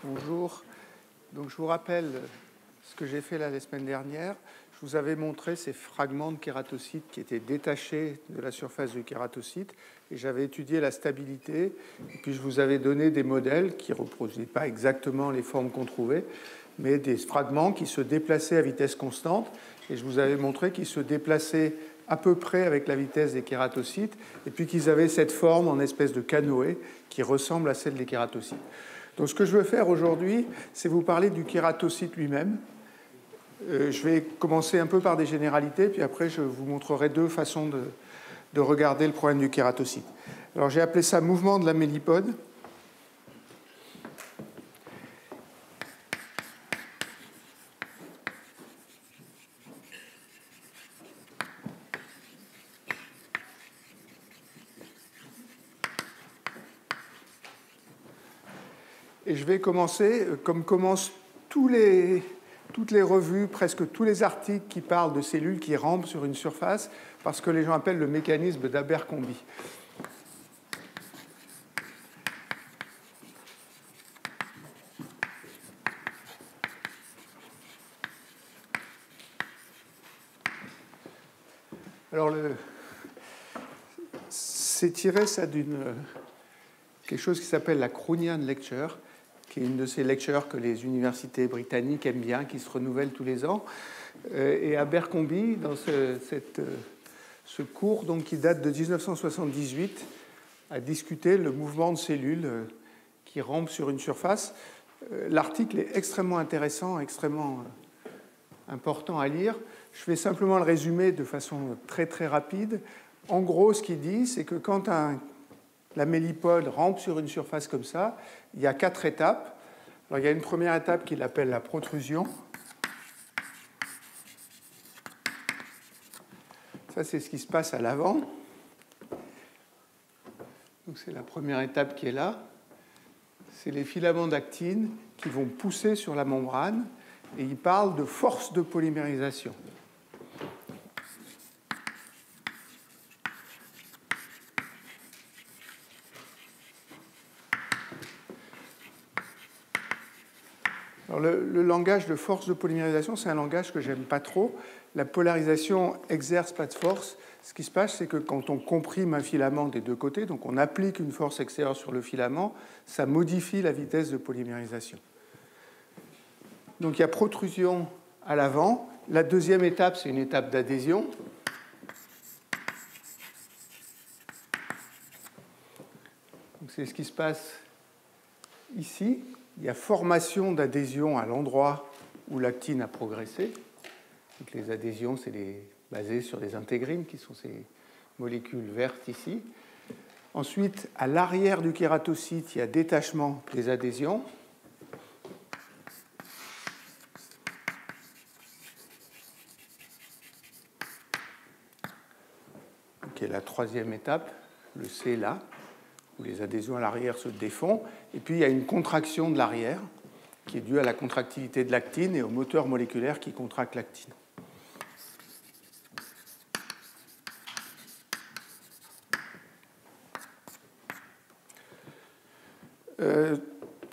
Bonjour. Donc, je vous rappelle ce que j'ai fait la semaine dernière. Je vous avais montré ces fragments de kératocytes qui étaient détachés de la surface du kératocyte et j'avais étudié la stabilité. Et puis, je vous avais donné des modèles qui ne reproduisaient pas exactement les formes qu'on trouvait, mais des fragments qui se déplaçaient à vitesse constante. Et je vous avais montré qu'ils se déplaçaient à peu près avec la vitesse des kératocytes et puis qu'ils avaient cette forme en espèce de canoë qui ressemble à celle des kératocytes. Donc, ce que je veux faire aujourd'hui, c'est vous parler du kératocyte lui-même. Je vais commencer un peu par des généralités, puis après, je vous montrerai deux façons de regarder le problème du kératocyte. Alors, j'ai appelé ça mouvement de la mélipode. Et je vais commencer, comme commencent toutes les revues, presque tous les articles qui parlent de cellules qui rampent sur une surface, par ce que les gens appellent le mécanisme d'Abercrombie. Alors, c'est tiré ça quelque chose qui s'appelle la Croonian Lecture, qui est une de ces lectures que les universités britanniques aiment bien, qui se renouvellent tous les ans. Et Abercrombie, dans ce cours donc, qui date de 1978, a discuté le mouvement de cellules qui rampent sur une surface. L'article est extrêmement intéressant, extrêmement important à lire. Je vais simplement le résumer de façon très très rapide. En gros, ce qu'il dit, c'est que quand la mélipode rampe sur une surface comme ça, il y a 4 étapes. Alors, il y a une première étape qu'il appelle la protrusion. Ça, c'est ce qui se passe à l'avant. Donc, c'est la première étape qui est là. C'est les filaments d'actine qui vont pousser sur la membrane et il parle de force de polymérisation. Alors, le langage de force de polymérisation, c'est un langage que j'aime pas trop. La polarisation exerce pas de force. Ce qui se passe, c'est que quand on comprime un filament des deux côtés, donc on applique une force extérieure sur le filament, ça modifie la vitesse de polymérisation. Donc il y a protrusion à l'avant. La deuxième étape, c'est une étape d'adhésion. Donc c'est ce qui se passe ici. Il y a formation d'adhésion à l'endroit où l'actine a progressé. Donc les adhésions, c'est basé sur les intégrines, qui sont ces molécules vertes ici. Ensuite, à l'arrière du kératocyte, il y a détachement des adhésions. Donc, la troisième étape, le C là, où les adhésions à l'arrière se défont. Et puis, il y a une contraction de l'arrière, qui est due à la contractilité de l'actine et au moteur moléculaire qui contracte l'actine.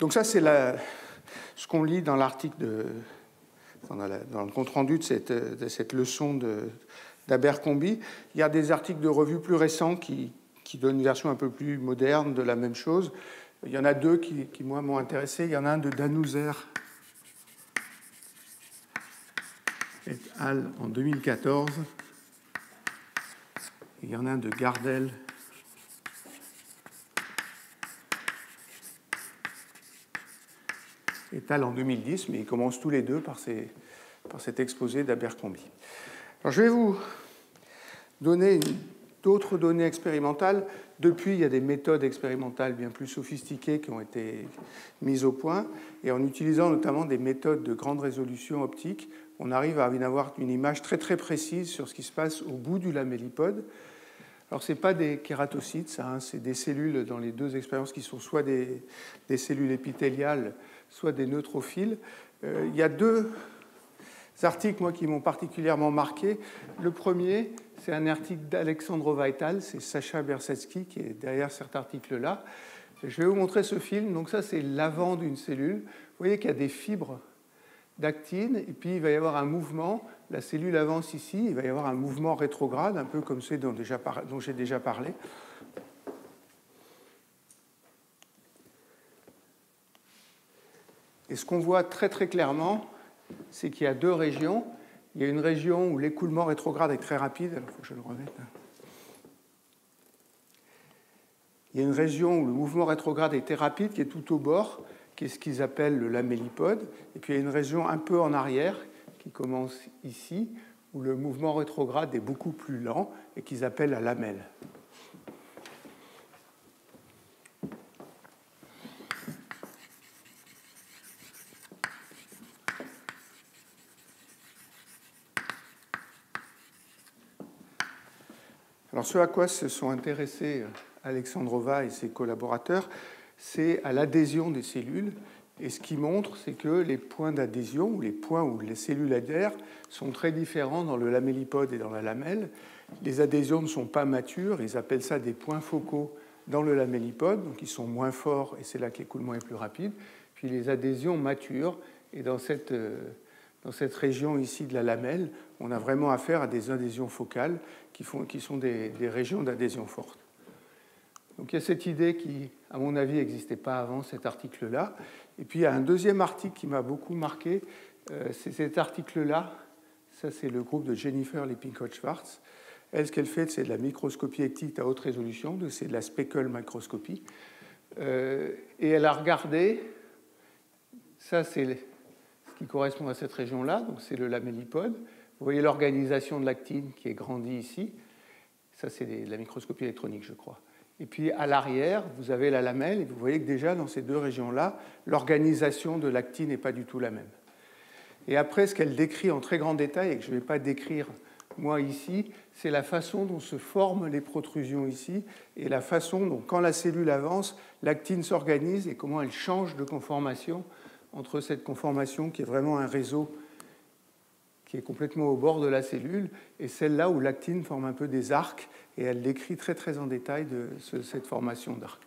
Donc ça, c'est ce qu'on lit dans l'article, dans le compte-rendu de cette leçon d'Abercrombie. Il y a des articles de revues plus récents qui donnent une version un peu plus moderne de la même chose. Il y en a deux qui moi, m'ont intéressé. Il y en a un de Danouzer et al. En 2014. Il y en a un de Gardel et al. En 2010, mais ils commencent tous les deux par cet exposé d'Abercrombie. Alors, je vais vous donner d'autres données expérimentales. Depuis, il y a des méthodes expérimentales bien plus sophistiquées qui ont été mises au point. Et en utilisant notamment des méthodes de grande résolution optique, on arrive à avoir une image très très précise sur ce qui se passe au bout du lamellipode. Alors, ce n'est pas des kératocytes, ça, hein, c'est des cellules dans les deux expériences qui sont soit des cellules épithéliales, soit des neutrophiles. Il y a deux articles, moi, qui m'ont particulièrement marqué. Le premier, c'est un article d'Alexandrova et al., c'est Sacha Bersetsky qui est derrière cet article-là. Je vais vous montrer ce film. Donc ça, c'est l'avant d'une cellule. Vous voyez qu'il y a des fibres d'actine, et puis il va y avoir un mouvement. La cellule avance ici, il va y avoir un mouvement rétrograde, un peu comme ceux dont j'ai déjà parlé. Et ce qu'on voit très très clairement, c'est qu'il y a deux régions. Il y a une région où l'écoulement rétrograde est très rapide. Alors, il faut que je le remette. Il y a une région où le mouvement rétrograde est très rapide, qui est tout au bord, qui est ce qu'ils appellent le lamellipode. Et puis il y a une région un peu en arrière, qui commence ici, où le mouvement rétrograde est beaucoup plus lent et qu'ils appellent la lamelle. Alors, ce à quoi se sont intéressés Alexandrova et ses collaborateurs, c'est à l'adhésion des cellules. Et ce qui montre, c'est que les points d'adhésion, ou les points où les cellules adhèrent, sont très différents dans le lamellipode et dans la lamelle. Les adhésions ne sont pas matures, ils appellent ça des points focaux dans le lamellipode, donc ils sont moins forts et c'est là que l'écoulement est plus rapide. Puis les adhésions maturent, et dans cette région ici de la lamelle, on a vraiment affaire à des adhésions focales qui sont des régions d'adhésion forte. Donc il y a cette idée qui, à mon avis, n'existait pas avant cet article-là. Et puis il y a un deuxième article qui m'a beaucoup marqué, c'est cet article-là. Ça, c'est le groupe de Jennifer Lippincott-Schwartz. Elle, ce qu'elle fait, c'est de la microscopie hectique à haute résolution, donc c'est de la speckle microscopie. Et elle a regardé, ça c'est ce qui correspond à cette région-là, donc c'est le lamellipode. Vous voyez l'organisation de l'actine qui est grandie ici. Ça, c'est de la microscopie électronique, je crois. Et puis à l'arrière, vous avez la lamelle, et vous voyez que déjà dans ces deux régions-là, l'organisation de l'actine n'est pas du tout la même. Et après, ce qu'elle décrit en très grand détail, et que je ne vais pas décrire moi ici, c'est la façon dont se forment les protrusions ici, et la façon dont, quand la cellule avance, l'actine s'organise et comment elle change de conformation entre cette conformation qui est vraiment un réseau qui est complètement au bord de la cellule, et celle-là où l'actine forme un peu des arcs, et elle décrit très très en détail cette formation d'arcs.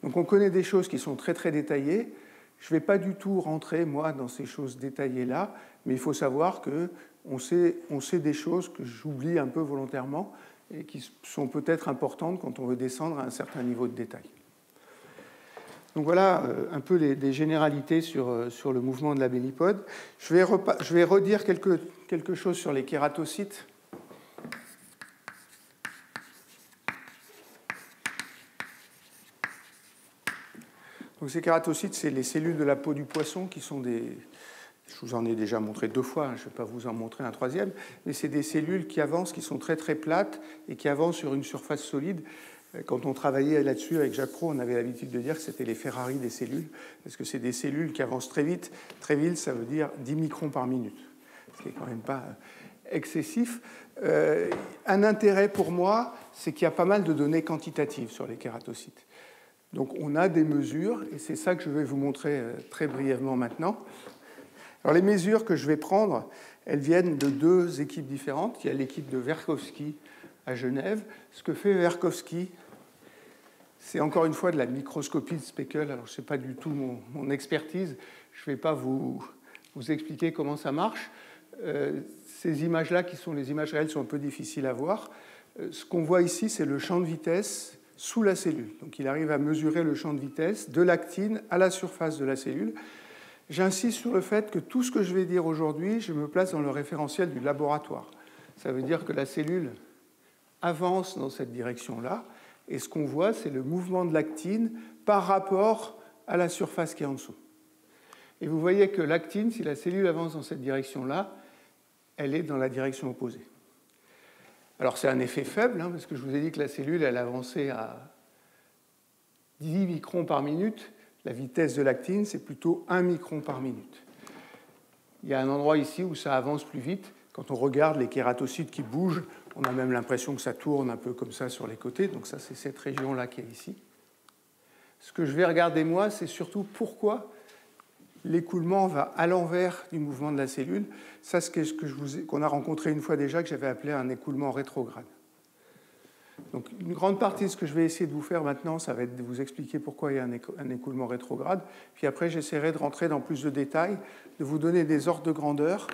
Donc on connaît des choses qui sont très très détaillées. Je ne vais pas du tout rentrer, moi, dans ces choses détaillées-là, mais il faut savoir qu'on sait des choses que j'oublie un peu volontairement, et qui sont peut-être importantes quand on veut descendre à un certain niveau de détail. Donc voilà un peu des généralités sur le mouvement de la lamellipode. Je vais redire quelque chose sur les kératocytes. Donc ces kératocytes, c'est les cellules de la peau du poisson qui sont des... Je vous en ai déjà montré 2 fois, je ne vais pas vous en montrer un troisième, mais c'est des cellules qui avancent, qui sont très très plates et qui avancent sur une surface solide. Quand on travaillait là-dessus avec Jacques Cros, on avait l'habitude de dire que c'était les Ferrari des cellules, parce que c'est des cellules qui avancent très vite. Très vite, ça veut dire 10 microns par minute, ce qui n'est quand même pas excessif. Un intérêt pour moi, c'est qu'il y a pas mal de données quantitatives sur les kératocytes. Donc on a des mesures, et c'est ça que je vais vous montrer très brièvement maintenant. Alors les mesures que je vais prendre, elles viennent de 2 équipes différentes. Il y a l'équipe de Verkowski à Genève. Ce que fait Verkowski, c'est encore une fois de la microscopie de speckle. Alors, ce n'est pas du tout mon expertise. Je ne vais pas vous expliquer comment ça marche. Ces images-là, qui sont les images réelles, sont un peu difficiles à voir. Ce qu'on voit ici, c'est le champ de vitesse sous la cellule. Donc, il arrive à mesurer le champ de vitesse de l'actine à la surface de la cellule. J'insiste sur le fait que tout ce que je vais dire aujourd'hui, je me place dans le référentiel du laboratoire. Ça veut dire que la cellule avance dans cette direction-là. Et ce qu'on voit, c'est le mouvement de l'actine par rapport à la surface qui est en dessous. Et vous voyez que l'actine, si la cellule avance dans cette direction-là, elle est dans la direction opposée. Alors c'est un effet faible, parce que je vous ai dit que la cellule, elle avançait à 10 microns par minute. La vitesse de l'actine, c'est plutôt 1 micron par minute. Il y a un endroit ici où ça avance plus vite. Quand on regarde les kératocytes qui bougent, on a même l'impression que ça tourne un peu comme ça sur les côtés. Donc ça, c'est cette région-là qui est ici. Ce que je vais regarder, moi, c'est surtout pourquoi l'écoulement va à l'envers du mouvement de la cellule. Ça, c'est ce qu'on a rencontré une fois déjà, que j'avais appelé un écoulement rétrograde. Donc, une grande partie de ce que je vais essayer de vous faire maintenant, ça va être de vous expliquer pourquoi il y a un écoulement rétrograde. Puis après, j'essaierai de rentrer dans plus de détails, de vous donner des ordres de grandeur,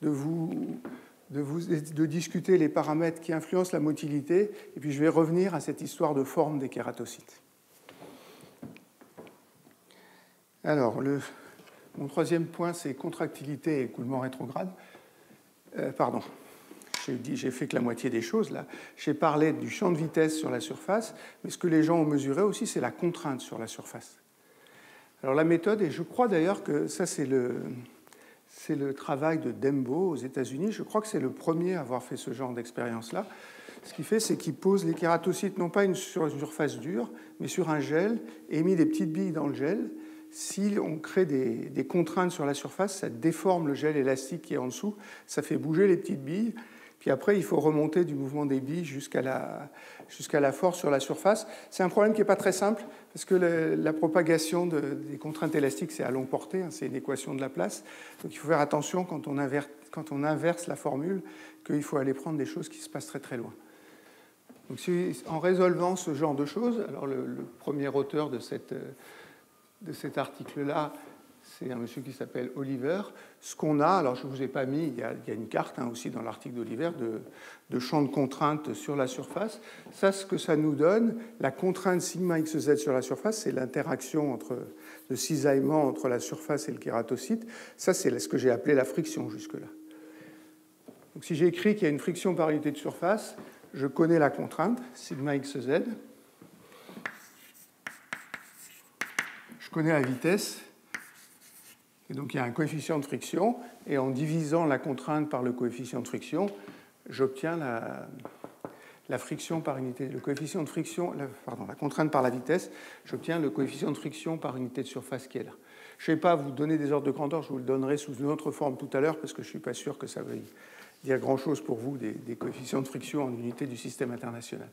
de discuter les paramètres qui influencent la motilité, et puis je vais revenir à cette histoire de forme des kératocytes. Alors, mon troisième point, c'est contractilité et écoulement rétrograde. Pardon. J'ai fait que la moitié des choses là. J'ai parlé du champ de vitesse sur la surface, mais ce que les gens ont mesuré aussi, c'est la contrainte sur la surface. Alors la méthode, et je crois d'ailleurs que ça c'est le travail de Dembo aux États-Unis, je crois que c'est le premier à avoir fait ce genre d'expérience-là. Ce qu'il fait, c'est qu'il pose les kératocytes non pas sur une surface dure, mais sur un gel, et mis des petites billes dans le gel. Si on crée des contraintes sur la surface, ça déforme le gel élastique qui est en dessous, ça fait bouger les petites billes. Puis après, il faut remonter du mouvement des billes jusqu'à la force sur la surface. C'est un problème qui n'est pas très simple, parce que la propagation des contraintes élastiques, c'est à longue portée, hein, c'est une équation de Laplace. Donc il faut faire attention quand on inverse la formule, qu'il faut aller prendre des choses qui se passent très très loin. Donc en résolvant ce genre de choses, alors le premier auteur de cet article-là, c'est un monsieur qui s'appelle Oliver. Ce qu'on a, alors je ne vous ai pas mis, il y a une carte hein, aussi dans l'article d'Oliver de champ de contrainte sur la surface. Ça, ce que ça nous donne, la contrainte sigma xz sur la surface, c'est l'interaction de cisaillement entre la surface et le kératocyte. Ça, c'est ce que j'ai appelé la friction jusque-là. Donc si j'ai écrit qu'il y a une friction par unité de surface, je connais la contrainte, sigma xz. Je connais la vitesse. Et donc il y a un coefficient de friction, et en divisant la contrainte par le coefficient de friction, j'obtiens la friction par unité, le coefficient de friction, la contrainte par la vitesse, j'obtiens le coefficient de friction par unité de surface qui est là. Je ne vais pas vous donner des ordres de grandeur, je vous le donnerai sous une autre forme tout à l'heure, parce que je ne suis pas sûr que ça veuille dire grand-chose pour vous, des coefficients de friction en unité du système international.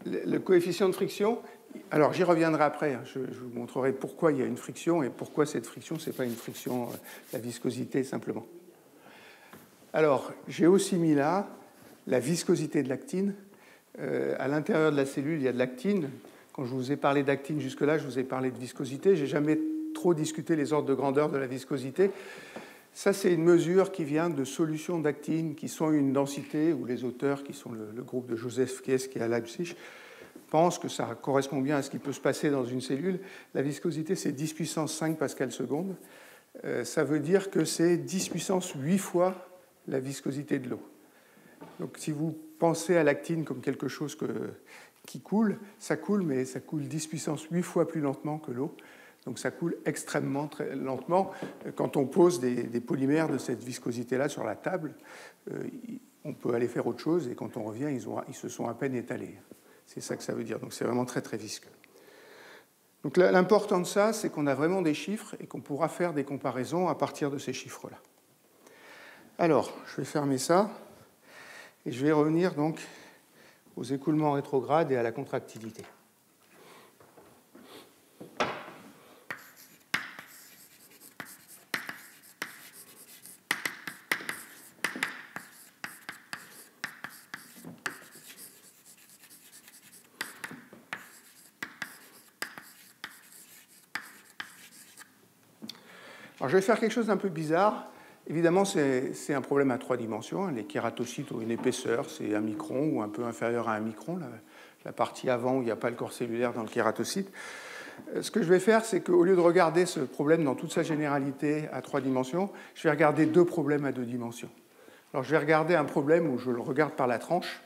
Le coefficient de friction, alors j'y reviendrai après, je vous montrerai pourquoi il y a une friction et pourquoi cette friction, ce n'est pas une friction, la viscosité simplement. Alors, j'ai aussi mis là la viscosité de l'actine. À l'intérieur de la cellule, il y a de l'actine. Quand je vous ai parlé d'actine jusque-là, je vous ai parlé de viscosité. Je n'ai jamais trop discuté les ordres de grandeur de la viscosité. Ça, c'est une mesure qui vient de solutions d'actine qui sont une densité, où les auteurs, qui sont le groupe de Joseph Kies qui est à Leipzig, pensent que ça correspond bien à ce qui peut se passer dans une cellule. La viscosité, c'est 10 puissance 5 pascal seconde. Ça veut dire que c'est 10 puissance 8 fois la viscosité de l'eau. Donc si vous pensez à l'actine comme quelque chose qui coule, mais ça coule 10 puissance 8 fois plus lentement que l'eau. Donc ça coule extrêmement très lentement. Quand on pose des polymères de cette viscosité-là sur la table, on peut aller faire autre chose, et quand on revient, ils se sont à peine étalés. C'est ça que ça veut dire. Donc c'est vraiment très très visqueux. Donc l'important de ça, c'est qu'on a vraiment des chiffres et qu'on pourra faire des comparaisons à partir de ces chiffres-là. Alors, je vais fermer ça et je vais revenir donc aux écoulements rétrogrades et à la contractilité. Alors, je vais faire quelque chose d'un peu bizarre. Évidemment, c'est un problème à 3 dimensions. Les kératocytes ont une épaisseur, c'est 1 micron ou un peu inférieur à 1 micron, la partie avant où il n'y a pas le corps cellulaire dans le kératocyte. Ce que je vais faire, c'est qu'au lieu de regarder ce problème dans toute sa généralité à 3 dimensions, je vais regarder 2 problèmes à 2 dimensions. Alors, je vais regarder un problème où je le regarde par la tranche.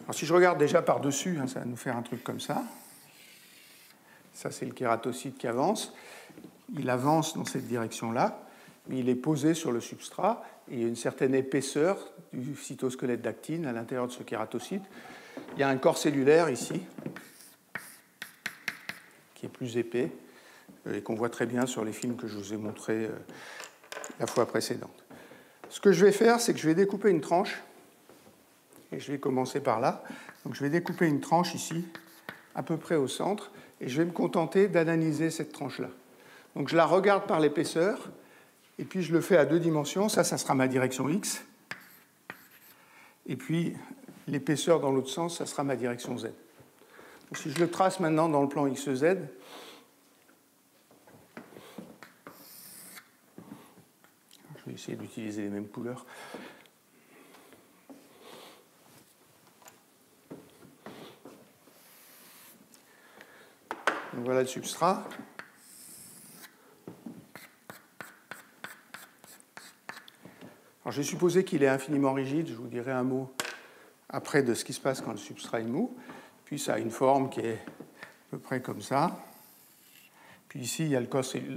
Alors, si je regarde déjà par-dessus, ça va nous faire un truc comme ça. Ça, c'est le kératocyte qui avance. Il avance dans cette direction-là, mais il est posé sur le substrat, et il y a une certaine épaisseur du cytosquelette d'actine à l'intérieur de ce kératocyte. Il y a un corps cellulaire ici, qui est plus épais, et qu'on voit très bien sur les films que je vous ai montrés la fois précédente. Ce que je vais faire, c'est que je vais découper une tranche, et je vais commencer par là. Donc je vais découper une tranche ici, à peu près au centre, et je vais me contenter d'analyser cette tranche-là. Donc je la regarde par l'épaisseur, et puis je le fais à 2 dimensions. Ça sera ma direction X. Et puis l'épaisseur dans l'autre sens, ça sera ma direction Z. Donc, si je le trace maintenant dans le plan XZ, je vais essayer d'utiliser les mêmes couleurs. Donc voilà le substrat. Alors, je vais supposer qu'il est infiniment rigide. Je vous dirai un mot après de ce qui se passe quand le substrat est mou. Puis ça a une forme qui est à peu près comme ça. Puis ici, il y a le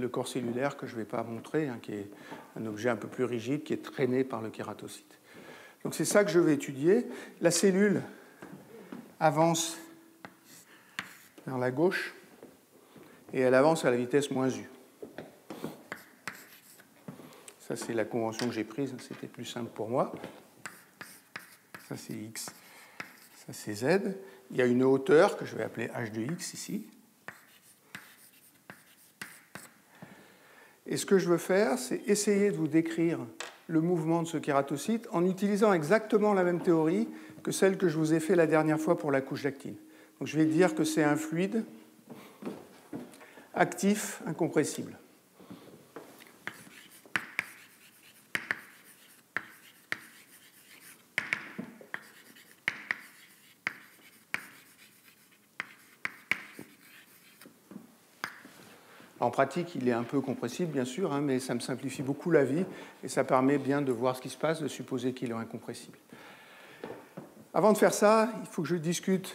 corps cellulaire que je ne vais pas montrer, qui est un objet un peu plus rigide, qui est traîné par le kératocyte. Donc c'est ça que je vais étudier. La cellule avance vers la gauche et elle avance à la vitesse moins u. Ça, c'est la convention que j'ai prise, c'était plus simple pour moi. Ça, c'est x, ça, c'est z. Il y a une hauteur que je vais appeler h de x ici. Et ce que je veux faire, c'est essayer de vous décrire le mouvement de ce kératocyte en utilisant exactement la même théorie que celle que je vous ai fait la dernière fois pour la couche d'actine. Donc je vais dire que c'est un fluide actif incompressible. En pratique, il est un peu compressible, bien sûr, mais ça me simplifie beaucoup la vie et ça permet bien de voir ce qui se passe, de supposer qu'il est incompressible. Avant de faire ça, il faut que je discute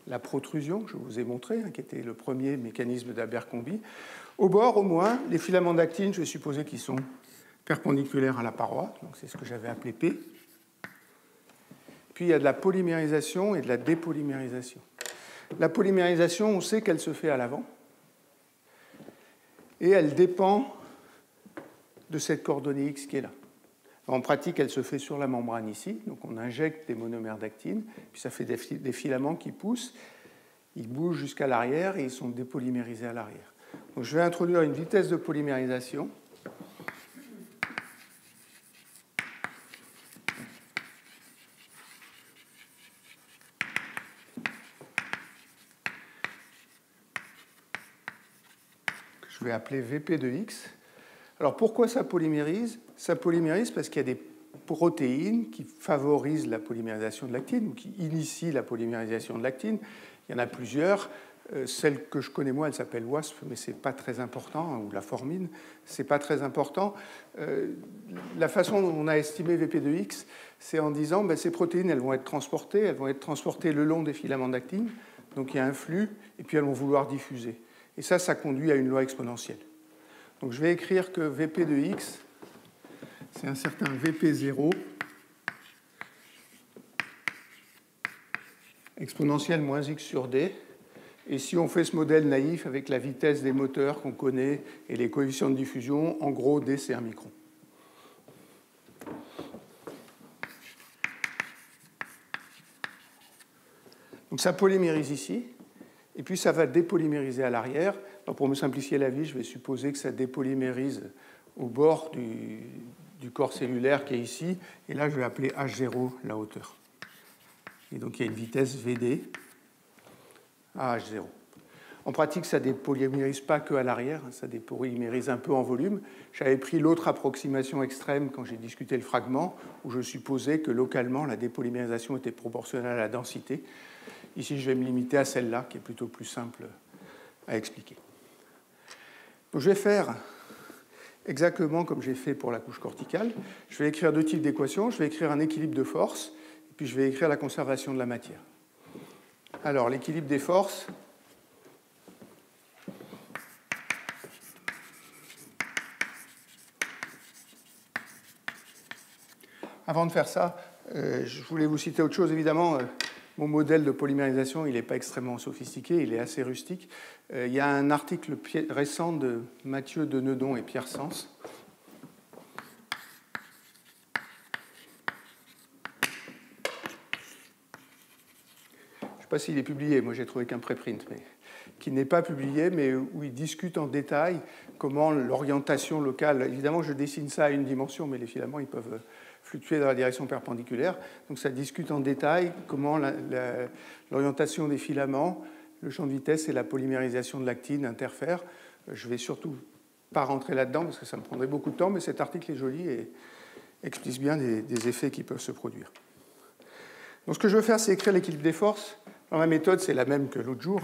la protrusion, que je vous ai montré, qui était le premier mécanisme d'Abercrombie. Au bord, au moins, les filaments d'actine, je vais supposer qu'ils sont perpendiculaires à la paroi, donc c'est ce que j'avais appelé P. Puis il y a de la polymérisation et de la dépolymérisation. La polymérisation, on sait qu'elle se fait à l'avant. Et elle dépend de cette coordonnée X qui est là. En pratique, elle se fait sur la membrane ici. Donc on injecte des monomères d'actine, puis ça fait des filaments qui poussent. Ils bougent jusqu'à l'arrière et ils sont dépolymérisés à l'arrière. Donc je vais introduire une vitesse de polymérisation. Je vais appeler Vp de x. Alors pourquoi ça polymérise? Ça polymérise parce qu'il y a des protéines qui favorisent la polymérisation de l'actine ou qui initient la polymérisation de l'actine. Il y en a plusieurs. Celle que je connais moi, elle s'appelle WASP, mais ce n'est pas très important, ou la formine, ce n'est pas très important. La façon dont on a estimé Vp de x, c'est en disant que ces protéines elles vont être transportées le long des filaments d'actine, donc il y a un flux, et puis elles vont vouloir diffuser. Et ça conduit à une loi exponentielle. Donc je vais écrire que Vp de x, c'est un certain Vp0 exponentielle moins x sur d. Et si on fait ce modèle naïf avec la vitesse des moteurs qu'on connaît et les coefficients de diffusion, en gros, d, c'est 1 micron. Donc ça polymérise ici, et puis ça va dépolymériser à l'arrière. Alors pour me simplifier la vie, je vais supposer que ça dépolymérise au bord du corps cellulaire qui est ici, et là je vais appeler H0 la hauteur. Et donc il y a une vitesse Vd à H0. En pratique, ça ne dépolymérise pas que à l'arrière, ça dépolymérise un peu en volume. J'avais pris l'autre approximation extrême quand j'ai discuté le fragment, où je supposais que localement, la dépolymérisation était proportionnelle à la densité. Ici, je vais me limiter à celle-là, qui est plutôt plus simple à expliquer. Donc, je vais faire exactement comme j'ai fait pour la couche corticale. Je vais écrire 2 types d'équations. Je vais écrire un équilibre de force, et puis je vais écrire la conservation de la matière. Alors, l'équilibre des forces. Avant de faire ça, je voulais vous citer autre chose. Évidemment, mon modèle de polymérisation, il n'est pas extrêmement sophistiqué, il est assez rustique. Il y a un article récent de Mathieu Denedon et Pierre Sens. Je sais pas s'il est publié, moi j'ai trouvé qu'un préprint, mais qui n'est pas publié, mais où il discute en détail comment l'orientation locale, évidemment je dessine ça à une dimension, mais les filaments ils peuvent fluctuer dans la direction perpendiculaire, donc ça discute en détail comment l'orientation des filaments, le champ de vitesse et la polymérisation de l'actine interfèrent. Je ne vais surtout pas rentrer là-dedans parce que ça me prendrait beaucoup de temps, mais cet article est joli et explique bien des effets qui peuvent se produire. Donc ce que je veux faire, c'est écrire l'équilibre des forces. Alors, ma méthode, c'est la même que l'autre jour.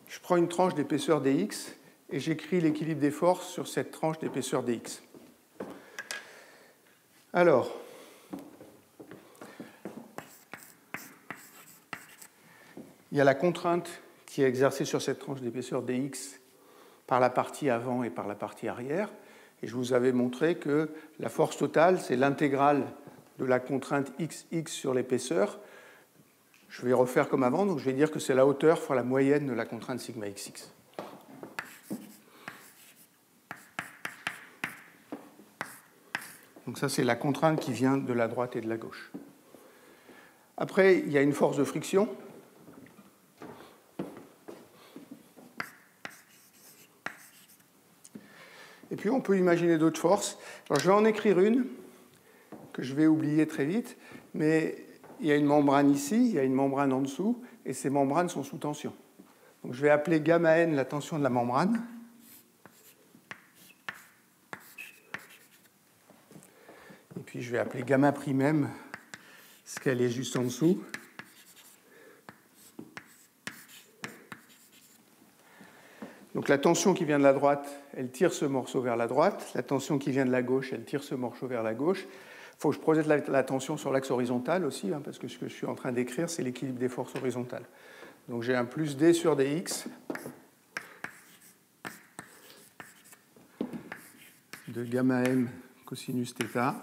Je prends une tranche d'épaisseur dx et j'écris l'équilibre des forces sur cette tranche d'épaisseur dx. Alors, il y a la contrainte qui est exercée sur cette tranche d'épaisseur dx par la partie avant et par la partie arrière. Et je vous avais montré que la force totale, c'est l'intégrale de la contrainte xx sur l'épaisseur. Je vais refaire comme avant, donc je vais dire que c'est la hauteur fois la moyenne de la contrainte sigma xx. Donc ça, c'est la contrainte qui vient de la droite et de la gauche. Après, il y a une force de friction. Et puis, on peut imaginer d'autres forces. Alors, je vais en écrire une que je vais oublier très vite, mais il y a une membrane ici, il y a une membrane en dessous, et ces membranes sont sous tension. Donc, je vais appeler gamma n la tension de la membrane. Et puis, je vais appeler gamma prime m ce qu'elle est juste en dessous. Donc la tension qui vient de la droite, elle tire ce morceau vers la droite. La tension qui vient de la gauche, elle tire ce morceau vers la gauche. Il faut que je projette la tension sur l'axe horizontal aussi, parce que ce que je suis en train d'écrire, c'est l'équilibre des forces horizontales. Donc j'ai un plus d sur dx de gamma m cosinus θ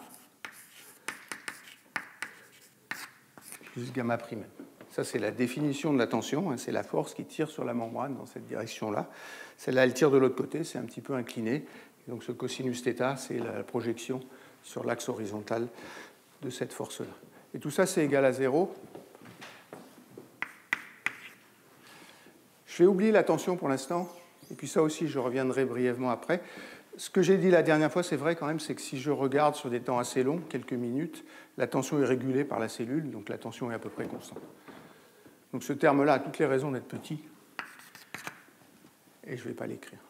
plus gamma prime m. Ça, c'est la définition de la tension, c'est la force qui tire sur la membrane dans cette direction-là. Celle-là, elle tire de l'autre côté, c'est un petit peu incliné. Et donc ce cosinus θ, c'est la projection sur l'axe horizontal de cette force-là. Et tout ça, c'est égal à 0. Je vais oublier la tension pour l'instant, et puis ça aussi, je reviendrai brièvement après. Ce que j'ai dit la dernière fois, c'est vrai quand même, c'est que si je regarde sur des temps assez longs, quelques minutes, la tension est régulée par la cellule, donc la tension est à peu près constante. Donc ce terme-là a toutes les raisons d'être petit, et je ne vais pas l'écrire.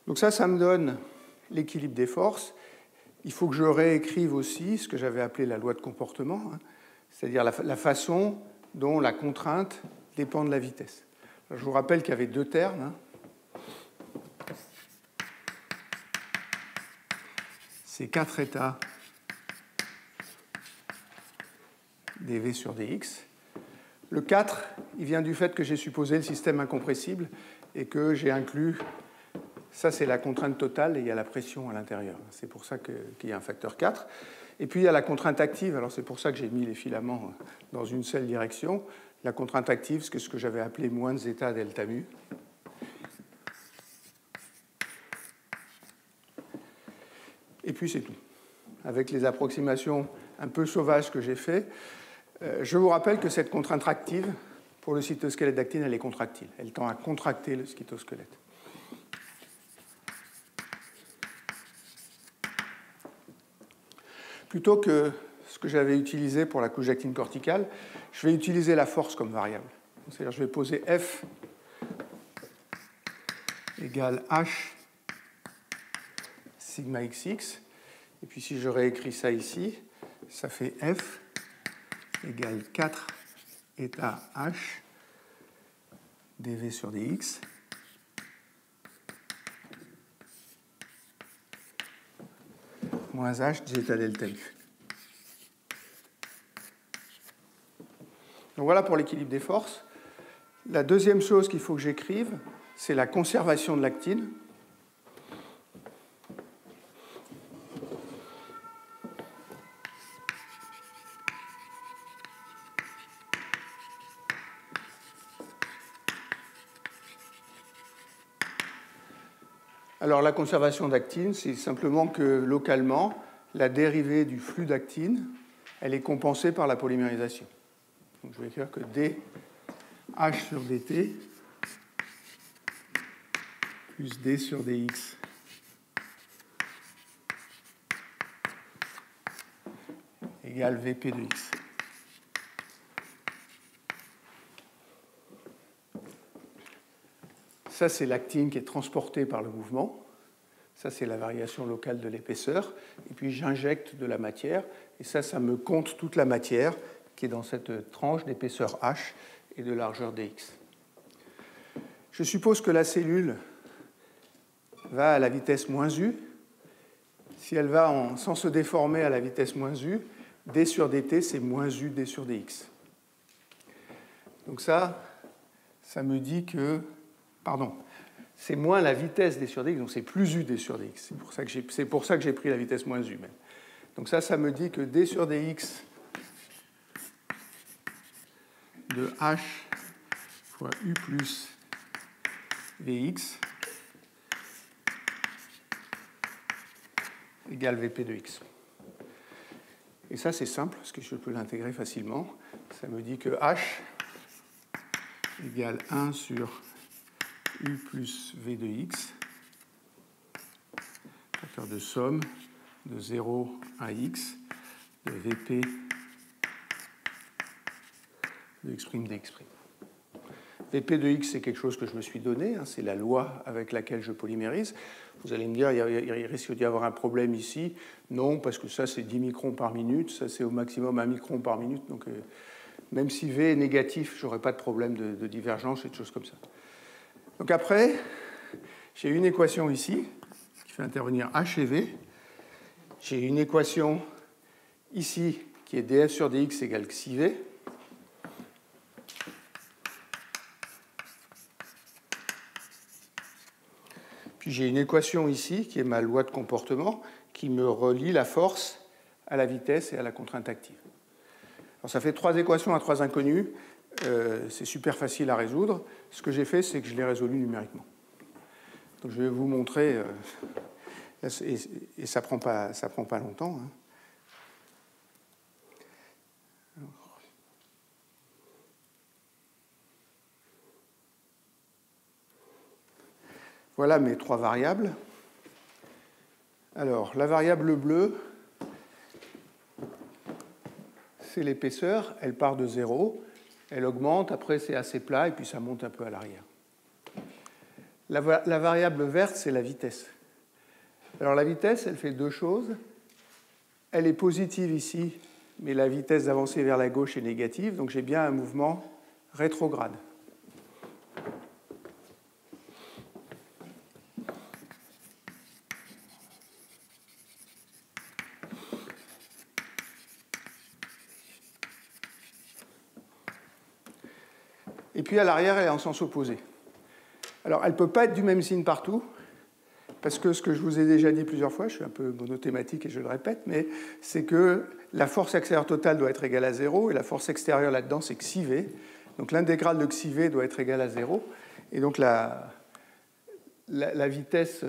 Donc ça me donne l'équilibre des forces. Il faut que je réécrive aussi ce que j'avais appelé la loi de comportement, c'est-à-dire la façon dont la contrainte dépend de la vitesse. Alors, je vous rappelle qu'il y avait deux termes. C'est 4 états dv sur dx. Le 4, il vient du fait que j'ai supposé le système incompressible et que j'ai inclus, ça c'est la contrainte totale et il y a la pression à l'intérieur. C'est pour ça qu'il y a un facteur 4. Et puis il y a la contrainte active, alors c'est pour ça que j'ai mis les filaments dans une seule direction. La contrainte active, c'est ce que j'avais appelé moins zeta delta mu. Et puis c'est tout. Avec les approximations un peu sauvages que j'ai faites, je vous rappelle que cette contrainte active, pour le cytosquelette d'actine, elle est contractile. Elle tend à contracter le cytosquelette. Plutôt que ce que j'avais utilisé pour la couche d'actine corticale, je vais utiliser la force comme variable. C'est-à-dire je vais poser F égale H sigma xx. Et puis si je réécris ça ici, ça fait F égale 4 état H dv sur dx moins H zeta delta U. Donc voilà pour l'équilibre des forces. La deuxième chose qu'il faut que j'écrive, c'est la conservation de l'actine. Alors la conservation d'actine, c'est simplement que localement, la dérivée du flux d'actine elle est compensée par la polymérisation. Donc je vais écrire que dH sur dt plus d sur dx égale Vp de x. Ça, c'est l'actine qui est transportée par le mouvement. Ça, c'est la variation locale de l'épaisseur. Et puis, j'injecte de la matière. Et ça me compte toute la matière qui est dans cette tranche d'épaisseur h et de largeur dx. Je suppose que la cellule va à la vitesse moins u. Si elle va sans se déformer à la vitesse moins u, d sur dt, c'est moins u d sur dx. Donc ça me dit que... Pardon, c'est moins la vitesse d sur dx, donc c'est plus u d sur dx. C'est pour ça que j'ai pris la vitesse moins u même. Donc ça me dit que d sur dx de h fois u plus vx égale vp de x. Et ça, c'est simple, parce que je peux l'intégrer facilement. Ça me dit que h égale 1 sur u plus v de x, facteur de somme de 0 à x de vp de x' dx'. Vp de x, c'est quelque chose que je me suis donné, hein, c'est la loi avec laquelle je polymérise. Vous allez me dire, il risque d'y avoir un problème ici. Non, parce que ça, c'est 10 microns par minute, ça, c'est au maximum 1 micron par minute. Donc, même si V est négatif, je n'aurai pas de problème de divergence et de choses comme ça. Donc après, j'ai une équation ici qui fait intervenir h et v. J'ai une équation ici qui est df sur dx égale xi v. Puis j'ai une équation ici qui est ma loi de comportement qui me relie la force à la vitesse et à la contrainte active. Alors ça fait 3 équations à 3 inconnus. C'est super facile à résoudre. Ce que j'ai fait, c'est que je l'ai résolu numériquement. Donc je vais vous montrer, et ça prend pas longtemps. Hein. Voilà mes 3 variables. Alors, la variable bleue, c'est l'épaisseur. Elle part de 0. Elle augmente. Après, c'est assez plat. Et puis, ça monte un peu à l'arrière. La variable verte, c'est la vitesse. Alors, la vitesse, elle fait 2 choses. Elle est positive ici, mais la vitesse d'avancée vers la gauche est négative. Donc, j'ai bien un mouvement rétrograde. Et puis à l'arrière, elle est en sens opposé. Alors, elle ne peut pas être du même signe partout, parce que ce que je vous ai déjà dit plusieurs fois, je suis un peu monothématique et je le répète, mais c'est que la force accélérée totale doit être égale à 0, et la force extérieure là-dedans, c'est xi v. Donc l'intégrale de xi v doit être égale à 0. Et donc la vitesse,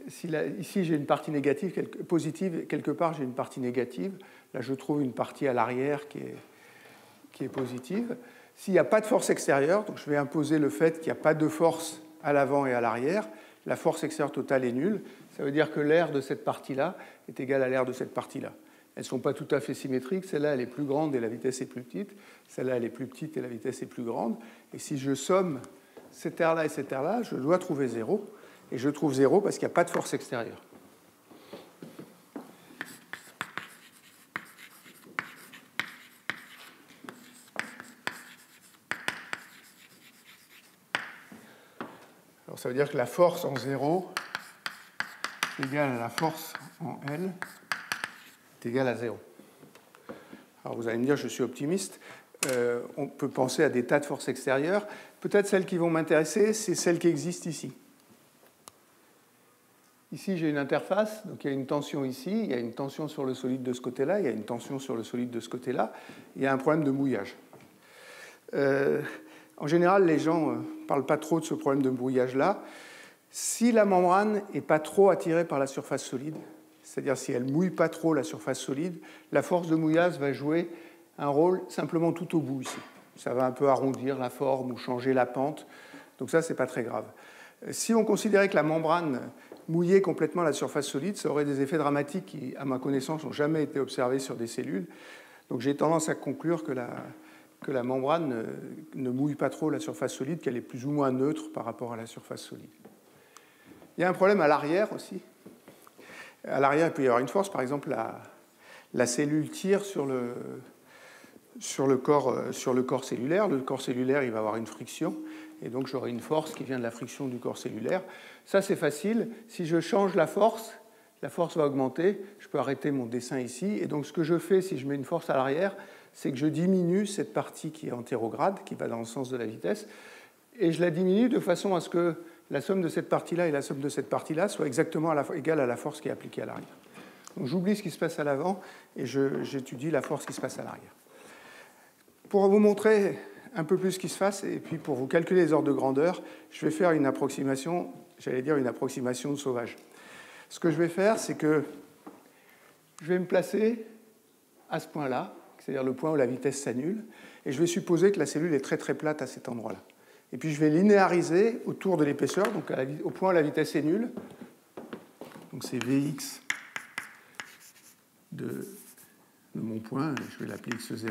ici j'ai une partie négative, positive, quelque part j'ai une partie négative. Là, je trouve une partie à l'arrière qui est positive. S'il n'y a pas de force extérieure, donc je vais imposer le fait qu'il n'y a pas de force à l'avant et à l'arrière, la force extérieure totale est nulle. Ça veut dire que l'air de cette partie-là est égal à l'air de cette partie-là. Elles ne sont pas tout à fait symétriques. Celle-là, elle est plus grande et la vitesse est plus petite. Celle-là, elle est plus petite et la vitesse est plus grande. Et si je somme cet air-là et cet air-là, je dois trouver 0. Et je trouve 0 parce qu'il n'y a pas de force extérieure. Alors ça veut dire que la force en 0 est égale à la force en L est égale à 0. Alors vous allez me dire, je suis optimiste. On peut penser à des tas de forces extérieures. Peut-être celles qui vont m'intéresser, c'est celles qui existent ici. Ici, j'ai une interface, donc il y a une tension ici, il y a une tension sur le solide de ce côté-là, il y a une tension sur le solide de ce côté-là, il y a un problème de mouillage. En général, les gens ne parlent pas trop de ce problème de brouillage-là. Si la membrane n'est pas trop attirée par la surface solide, c'est-à-dire si elle ne mouille pas trop la surface solide, la force de mouillage va jouer un rôle simplement tout au bout ici. Ça va un peu arrondir la forme ou changer la pente, donc ça, ce n'est pas très grave. Si on considérait que la membrane mouillait complètement la surface solide, ça aurait des effets dramatiques qui, à ma connaissance, n'ont jamais été observés sur des cellules. Donc j'ai tendance à conclure que la membrane ne mouille pas trop la surface solide, qu'elle est plus ou moins neutre par rapport à la surface solide. Il y a un problème à l'arrière aussi. À l'arrière, il peut y avoir une force. Par exemple, la cellule tire sur le corps cellulaire. Le corps cellulaire, il va avoir une friction. Et donc, j'aurai une force qui vient de la friction du corps cellulaire. Ça, c'est facile. Si je change la force va augmenter. Je peux arrêter mon dessin ici. Et donc, ce que je fais, si je mets une force à l'arrière, c'est que je diminue cette partie qui est antérograde, qui va dans le sens de la vitesse. Et je la diminue de façon à ce que la somme de cette partie-là et la somme de cette partie-là soient exactement égales à la force qui est appliquée à l'arrière. Donc, j'oublie ce qui se passe à l'avant et j'étudie la force qui se passe à l'arrière. Pour vous montrer un peu plus ce qui se passe, et puis pour vous calculer les ordres de grandeur, je vais faire une approximation, j'allais dire une approximation de sauvage. Ce que je vais faire, c'est que je vais me placer à ce point-là, c'est-à-dire le point où la vitesse s'annule, et je vais supposer que la cellule est très très plate à cet endroit-là. Et puis je vais linéariser autour de l'épaisseur, donc au point où la vitesse est nulle. Donc c'est Vx de mon point, je vais l'appeler x0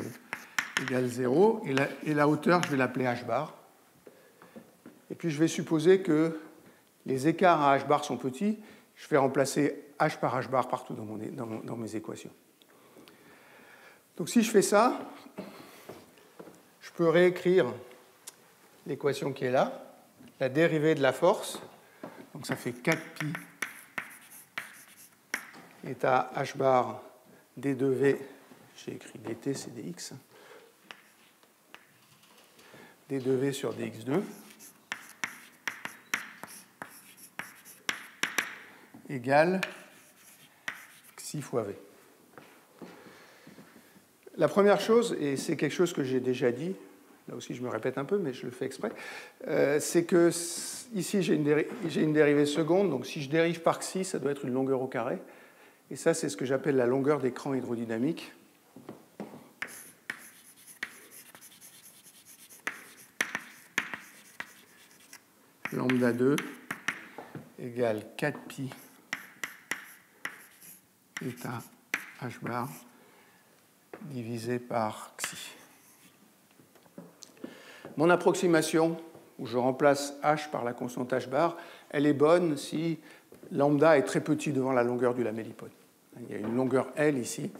égale 0, et la hauteur, je vais l'appeler h bar. Et puis je vais supposer que les écarts à h bar sont petits. Je vais remplacer h par h bar partout dans mes équations. Donc si je fais ça, je peux réécrire l'équation qui est là, la dérivée de la force. Donc ça fait 4pi est à h bar d2v, j'ai écrit dt, c'est dx, d2v sur dx2 égale xi fois v. La première chose, et c'est quelque chose que j'ai déjà dit, là aussi je me répète un peu, mais je le fais exprès, c'est que ici j'ai une dérivée seconde, donc si je dérive par xi, ça doit être une longueur au carré. Et ça, c'est ce que j'appelle la longueur d'écran hydrodynamique. Lambda 2 égale 4pi eta h bar divisé par xi. Mon approximation, où je remplace h par la constante h bar, elle est bonne si lambda est très petit devant la longueur du lamellipode. Il y a une longueur L ici.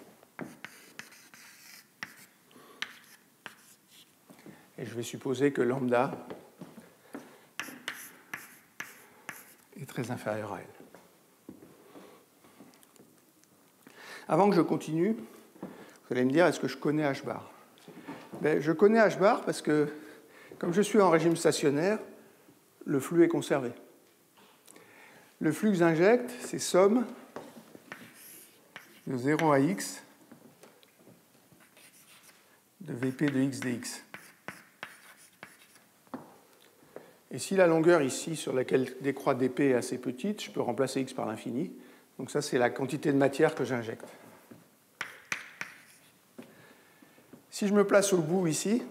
Et je vais supposer que lambda est très inférieur à L. Avant que je continue, vous allez me dire, est-ce que je connais h bar? Je connais h bar parce que, comme je suis en régime stationnaire, le flux est conservé. Le flux injecte, c'est somme de 0 à x de Vp de x dx. Et si la longueur ici sur laquelle décroît dp est assez petite, je peux remplacer x par l'infini. Donc ça, c'est la quantité de matière que j'injecte. Si je me place au bout ici,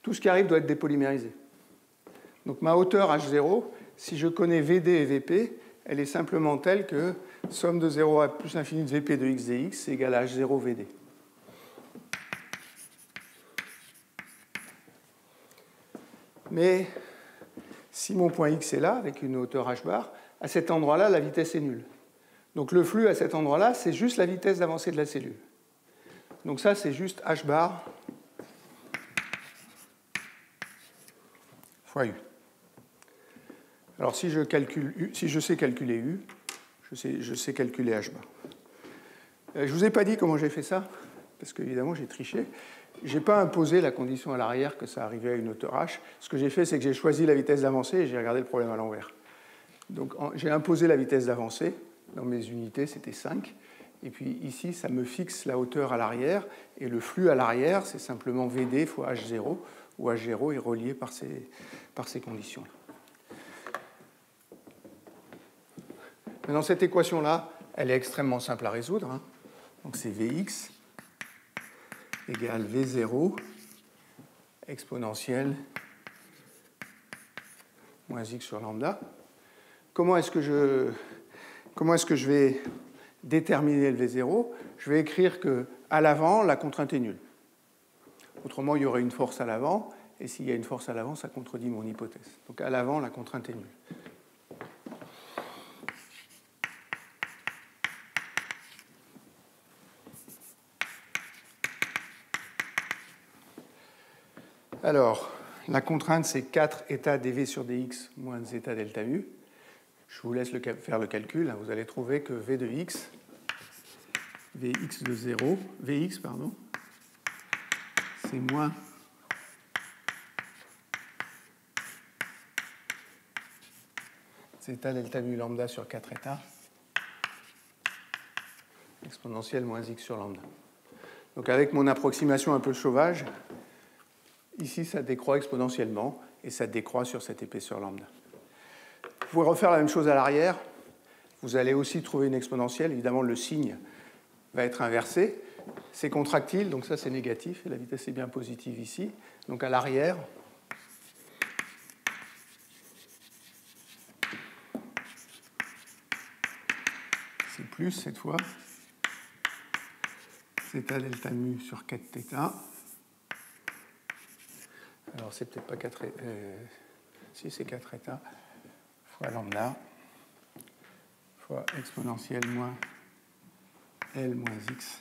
tout ce qui arrive doit être dépolymérisé. Donc ma hauteur h0, si je connais Vd et Vp, elle est simplement telle que somme de 0 à plus l'infini de Vp de x dx égale à h0 Vd. Mais si mon point x est là, avec une hauteur h bar, à cet endroit-là, la vitesse est nulle. Donc le flux à cet endroit-là, c'est juste la vitesse d'avancée de la cellule. Donc ça, c'est juste h bar fois u. Alors si je sais calculer u, je sais calculer h bar. Je ne vous ai pas dit comment j'ai fait ça, parce qu'évidemment j'ai triché. Je n'ai pas imposé la condition à l'arrière que ça arrivait à une hauteur h. Ce que j'ai fait, c'est que j'ai choisi la vitesse d'avancée et j'ai regardé le problème à l'envers. Donc j'ai imposé la vitesse d'avancée. Dans mes unités, c'était 5. Et puis ici, ça me fixe la hauteur à l'arrière. Et le flux à l'arrière, c'est simplement Vd fois h0, où h0 est relié par ces conditions-là. Maintenant, cette équation-là, elle est extrêmement simple à résoudre. Hein. Donc c'est Vx égale V0 exponentielle moins x sur lambda. Comment est-ce que je vais déterminer le V0? Je vais écrire qu'à l'avant, la contrainte est nulle. Autrement, il y aurait une force à l'avant, et s'il y a une force à l'avant, ça contredit mon hypothèse. Donc à l'avant, la contrainte est nulle. Alors, la contrainte, c'est 4 états dv sur dx moins zeta delta mu. Je vous laisse faire le calcul. Vous allez trouver que v de x, Vx de 0, Vx, pardon, c'est moins zeta delta mu lambda sur 4 états, exponentielle moins x sur lambda. Donc avec mon approximation un peu sauvage, ici ça décroît exponentiellement et ça décroît sur cette épaisseur lambda. Vous pouvez refaire la même chose à l'arrière. Vous allez aussi trouver une exponentielle. Évidemment, le signe va être inversé. C'est contractile, donc ça c'est négatif, et la vitesse est bien positive ici. Donc à l'arrière, c'est plus cette fois, zeta delta mu sur 4 θ. Alors c'est peut-être pas 4 si c'est 4 θ fois lambda fois exponentielle moins L moins x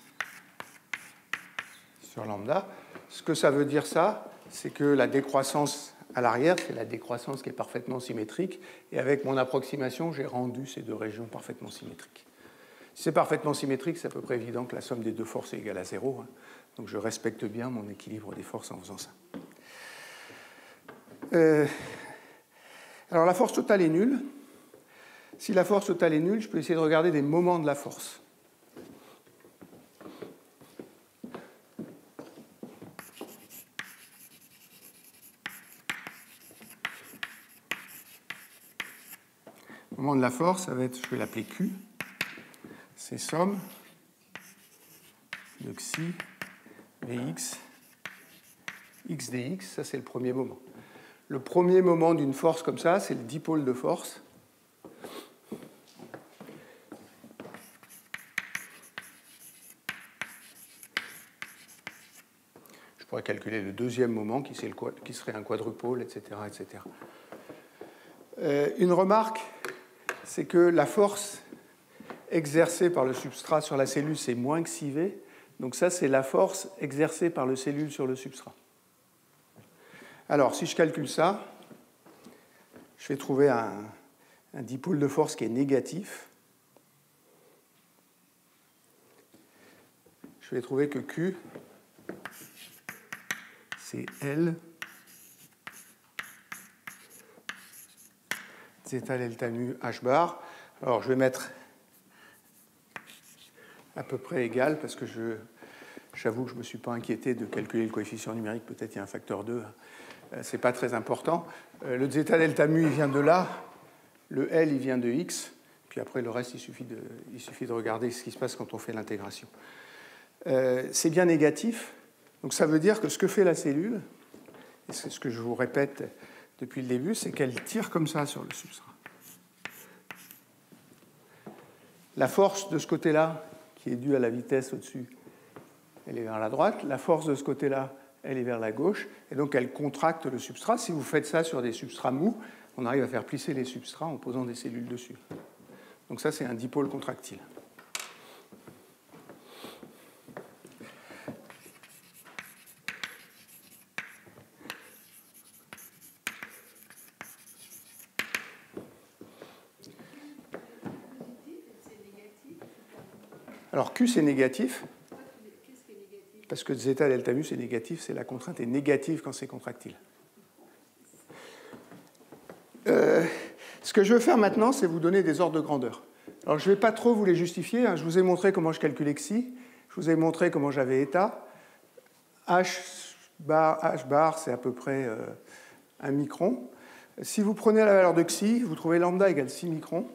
sur lambda. Ce que ça veut dire, ça, c'est que la décroissance à l'arrière, c'est la décroissance qui est parfaitement symétrique. Et avec mon approximation, j'ai rendu ces deux régions parfaitement symétriques. Si c'est parfaitement symétrique, c'est à peu près évident que la somme des deux forces est égale à 0. Donc je respecte bien mon équilibre des forces en faisant ça. Alors la force totale est nulle. Si la force totale est nulle, je peux essayer de regarder des moments de la force. Le moment de la force, ça va être, je vais l'appeler Q. C'est somme de xi, Vx, x dx, ça c'est le premier moment. Le premier moment d'une force comme ça, c'est le dipôle de force. Je pourrais calculer le deuxième moment qui serait un quadrupôle, etc. etc. Une remarque, c'est que la force exercée par le substrat sur la cellule, c'est moins xi V. Donc ça, c'est la force exercée par le cellule sur le substrat. Alors, si je calcule ça, je vais trouver un dipôle de force qui est négatif. Je vais trouver que Q, c'est L zeta delta mu h bar. Alors, je vais mettre à peu près égal, parce que j'avoue que je ne me suis pas inquiété de calculer le coefficient numérique, peut-être il y a un facteur 2. Ce n'est pas très important. Le zeta delta mu, il vient de là. Le L, il vient de x. Puis après, le reste, il suffit de regarder ce qui se passe quand on fait l'intégration. C'est bien négatif. Donc ça veut dire que ce que fait la cellule, et c'est ce que je vous répète depuis le début, c'est qu'elle tire comme ça sur le substrat. La force de ce côté-là, qui est due à la vitesse au-dessus, elle est vers la droite. La force de ce côté-là, elle est vers la gauche. Et donc, elle contracte le substrat. Si vous faites ça sur des substrats mous, on arrive à faire plisser les substrats en posant des cellules dessus. Donc ça, c'est un dipôle contractile. Alors, Q, c'est négatif. Parce que zeta delta mu, c'est négatif. C'est la contrainte est négative quand c'est contractile. Ce que je veux faire maintenant, c'est vous donner des ordres de grandeur. Alors, je ne vais pas trop vous les justifier. Je vous ai montré comment je calculais xi. Je vous ai montré comment j'avais état. H bar, c'est à peu près 1 micron. Si vous prenez la valeur de xi, vous trouvez lambda égale 6 microns.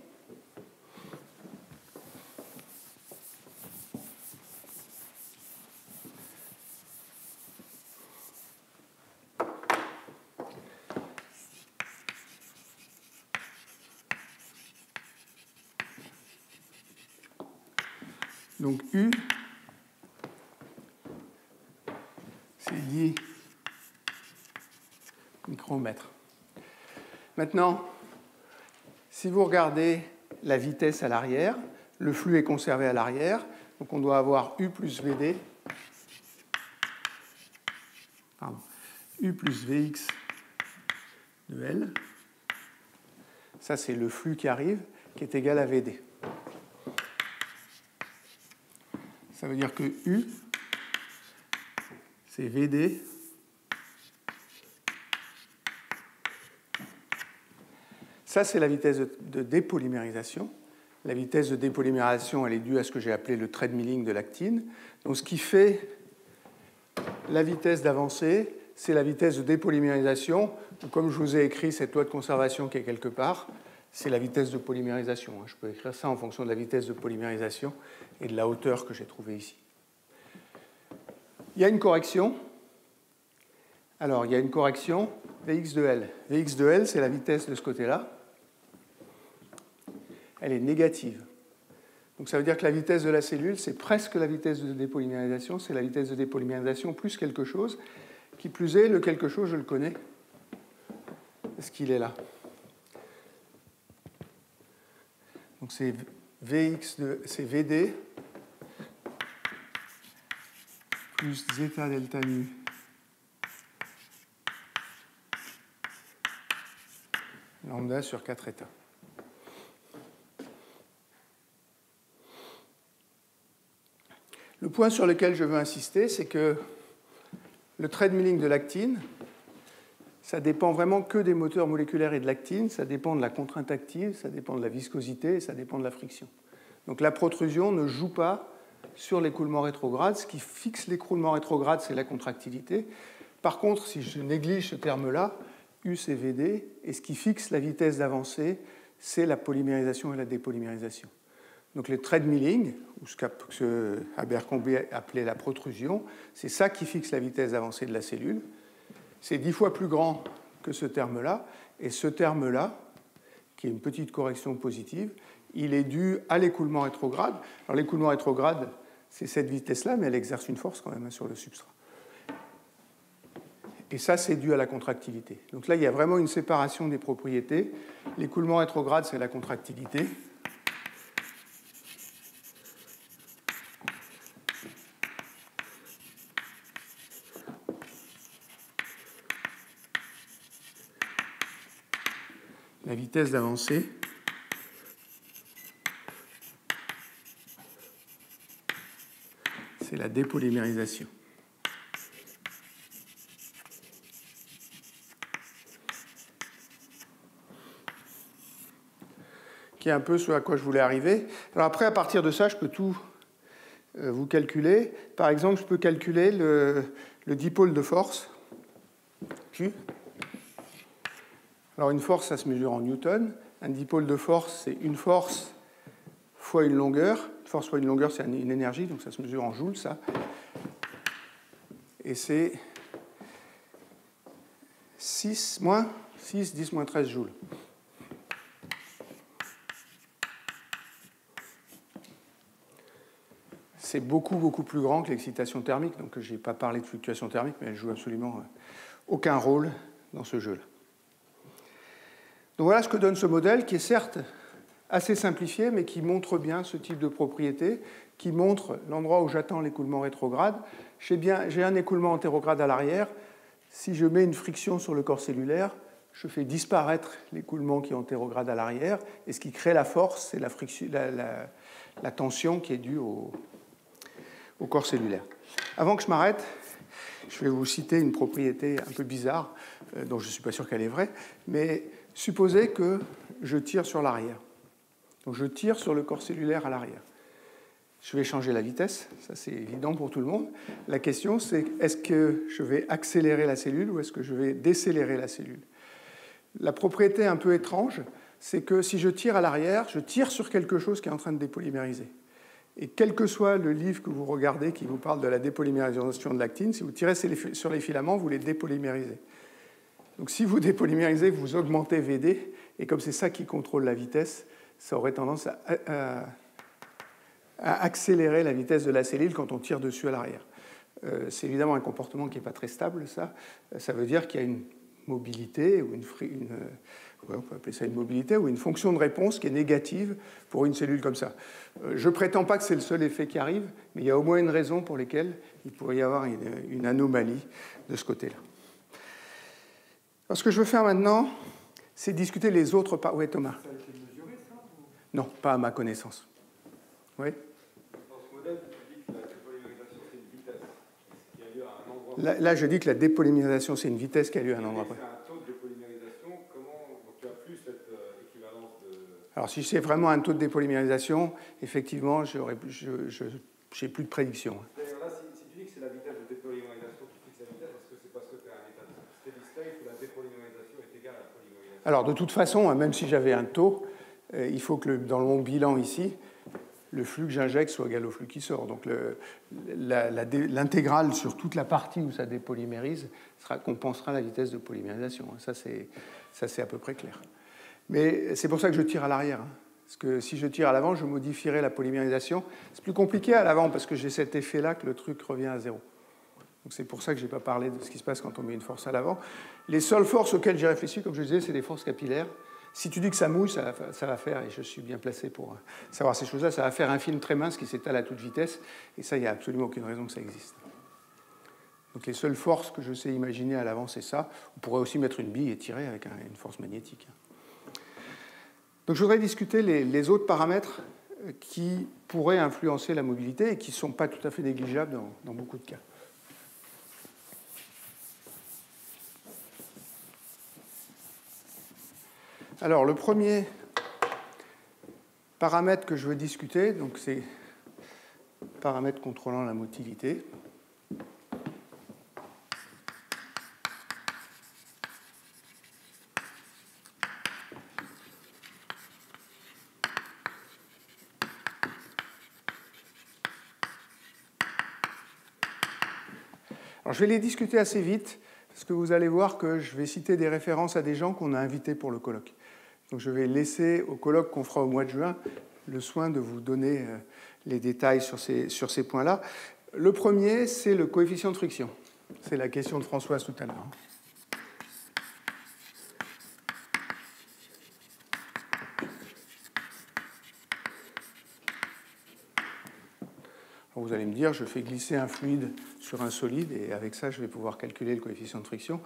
Donc U, c'est 10 micromètres. Maintenant, si vous regardez la vitesse à l'arrière, le flux est conservé à l'arrière, donc on doit avoir U plus VD, U plus Vx de L. Ça, c'est le flux qui arrive, qui est égal à VD. Ça veut dire que U, c'est VD ça, c'est la vitesse de dépolymérisation. La vitesse de dépolymérisation, elle est due à ce que j'ai appelé le trade milling de l'actine. Donc, ce qui fait la vitesse d'avancée, c'est la vitesse de dépolymérisation. Comme je vous ai écrit cette loi de conservation qui est quelque part, c'est la vitesse de polymérisation. Je peux écrire ça en fonction de la vitesse de polymérisation et de la hauteur que j'ai trouvée ici. Il y a une correction. Alors, il y a une correction Vx de L. Vx de L, c'est la vitesse de ce côté-là. Elle est négative. Donc ça veut dire que la vitesse de la cellule, c'est presque la vitesse de dépolymérisation, c'est la vitesse de dépolymérisation plus quelque chose. Qui plus est, le quelque chose, je le connais. Est-ce qu'il est là? Donc c'est c'est VD plus zeta delta nu lambda sur 4 états. Le point sur lequel je veux insister, c'est que le trade milling de l'actine, ça dépend vraiment que des moteurs moléculaires et de l'actine, ça dépend de la contrainte active, ça dépend de la viscosité et ça dépend de la friction. Donc la protrusion ne joue pas sur l'écoulement rétrograde. Ce qui fixe l'écoulement rétrograde, c'est la contractilité. Par contre, si je néglige ce terme-là, U c'est VD, et ce qui fixe la vitesse d'avancée, c'est la polymérisation et la dépolymérisation. Donc le trade milling, ou ce qu'Abercrombie appelait la protrusion, c'est ça qui fixe la vitesse d'avancée de la cellule. C'est 10 fois plus grand que ce terme-là, et ce terme-là, qui est une petite correction positive, il est dû à l'écoulement rétrograde. Alors l'écoulement rétrograde, c'est cette vitesse-là, mais elle exerce une force quand même sur le substrat. Et ça, c'est dû à la contractilité. Donc là, il y a vraiment une séparation des propriétés. L'écoulement rétrograde, c'est la contractilité. La vitesse d'avancée, c'est la dépolymérisation. Qui est un peu ce à quoi je voulais arriver. Alors après, à partir de ça, je peux tout vous calculer. Par exemple, je peux calculer le dipôle de force, Q. Alors une force, ça se mesure en newton. Un dipôle de force, c'est une force fois une longueur. Une force fois une longueur, c'est une énergie, donc ça se mesure en joules, ça. Et c'est 6, 10 moins 13 joules. C'est beaucoup, beaucoup plus grand que l'excitation thermique. Donc je n'ai pas parlé de fluctuation thermique, mais elle joue absolument aucun rôle dans ce jeu-là. Donc voilà ce que donne ce modèle, qui est certes assez simplifié, mais qui montre bien ce type de propriété, qui montre l'endroit où j'attends l'écoulement rétrograde. J'ai un écoulement antérograde à l'arrière. Si je mets une friction sur le corps cellulaire, je fais disparaître l'écoulement qui est antérograde à l'arrière, et ce qui crée la force, c'est la tension qui est due au corps cellulaire. Avant que je m'arrête, je vais vous citer une propriété un peu bizarre, dont je ne suis pas sûr qu'elle est vraie, mais supposez que je tire sur l'arrière. Donc je tire sur le corps cellulaire à l'arrière. Je vais changer la vitesse, ça c'est évident pour tout le monde. La question c'est, est-ce que je vais accélérer la cellule ou est-ce que je vais décélérer la cellule? La propriété un peu étrange, c'est que si je tire à l'arrière, je tire sur quelque chose qui est en train de dépolymériser. Et quel que soit le livre que vous regardez qui vous parle de la dépolymérisation de l'actine, si vous tirez sur les filaments, vous les dépolymérisez. Donc si vous dépolymérisez, vous augmentez VD, et comme c'est ça qui contrôle la vitesse, ça aurait tendance à accélérer la vitesse de la cellule quand on tire dessus à l'arrière. C'est évidemment un comportement qui n'est pas très stable, ça. Ça veut dire qu'il y a une mobilité, ou on peut appeler ça une mobilité, ou une fonction de réponse qui est négative pour une cellule comme ça. Je ne prétends pas que c'est le seul effet qui arrive, mais il y a au moins une raison pour laquelle il pourrait y avoir une anomalie de ce côté-là. Alors, ce que je veux faire maintenant, c'est discuter les autres... Oui, Thomas. Ça a été mesuré, ça ou... Non, pas à ma connaissance. Oui. Dans ce modèle, tu dis que la dépolymérisation, c'est une vitesse qui a lieu à un endroit. Là, je dis que la dépolymérisation, c'est une vitesse qui a lieu à un endroit. C'est un taux de dépolymérisation. Comment donc, tu as plus cette équivalence de... Alors, si c'est vraiment un taux de dépolymérisation, effectivement, je n'ai plus de prédiction. D'ailleurs, là, si tu dis que c'est la vitesse de dépolymérisation qui fixe la vitesse, est-ce que c'est parce que tu es à un état de steady state où la dépolymérisation est égale à la polymérisation? Alors, de toute façon, même si j'avais un taux, il faut que dans mon bilan ici, le flux que j'injecte soit égal au flux qui sort. Donc l'intégrale sur toute la partie où ça dépolymérise compensera la vitesse de polymérisation. Ça, c'est à peu près clair. Mais c'est pour ça que je tire à l'arrière. Parce que si je tire à l'avant, je modifierai la polymérisation. C'est plus compliqué à l'avant parce que j'ai cet effet-là que le truc revient à zéro. Donc c'est pour ça que je n'ai pas parlé de ce qui se passe quand on met une force à l'avant. Les seules forces auxquelles j'ai réfléchi, comme je disais, c'est des forces capillaires. Si tu dis que ça mouille, ça va faire, et je suis bien placé pour savoir ces choses-là, ça va faire un film très mince qui s'étale à toute vitesse, et ça, il n'y a absolument aucune raison que ça existe. Donc les seules forces que je sais imaginer à l'avant, c'est ça. On pourrait aussi mettre une bille et tirer avec une force magnétique. Donc je voudrais discuter les autres paramètres qui pourraient influencer la mobilité et qui ne sont pas tout à fait négligeables dans beaucoup de cas. Alors, le premier paramètre que je veux discuter, donc c'est le paramètre contrôlant la motilité. Alors, je vais les discuter assez vite, parce que vous allez voir que je vais citer des références à des gens qu'on a invités pour le colloque. Donc je vais laisser au colloque qu'on fera au mois de juin le soin de vous donner les détails sur ces points-là. Le premier, c'est le coefficient de friction. C'est la question de Françoise tout à l'heure. Vous allez me dire, je fais glisser un fluide sur un solide et avec ça, je vais pouvoir calculer le coefficient de friction.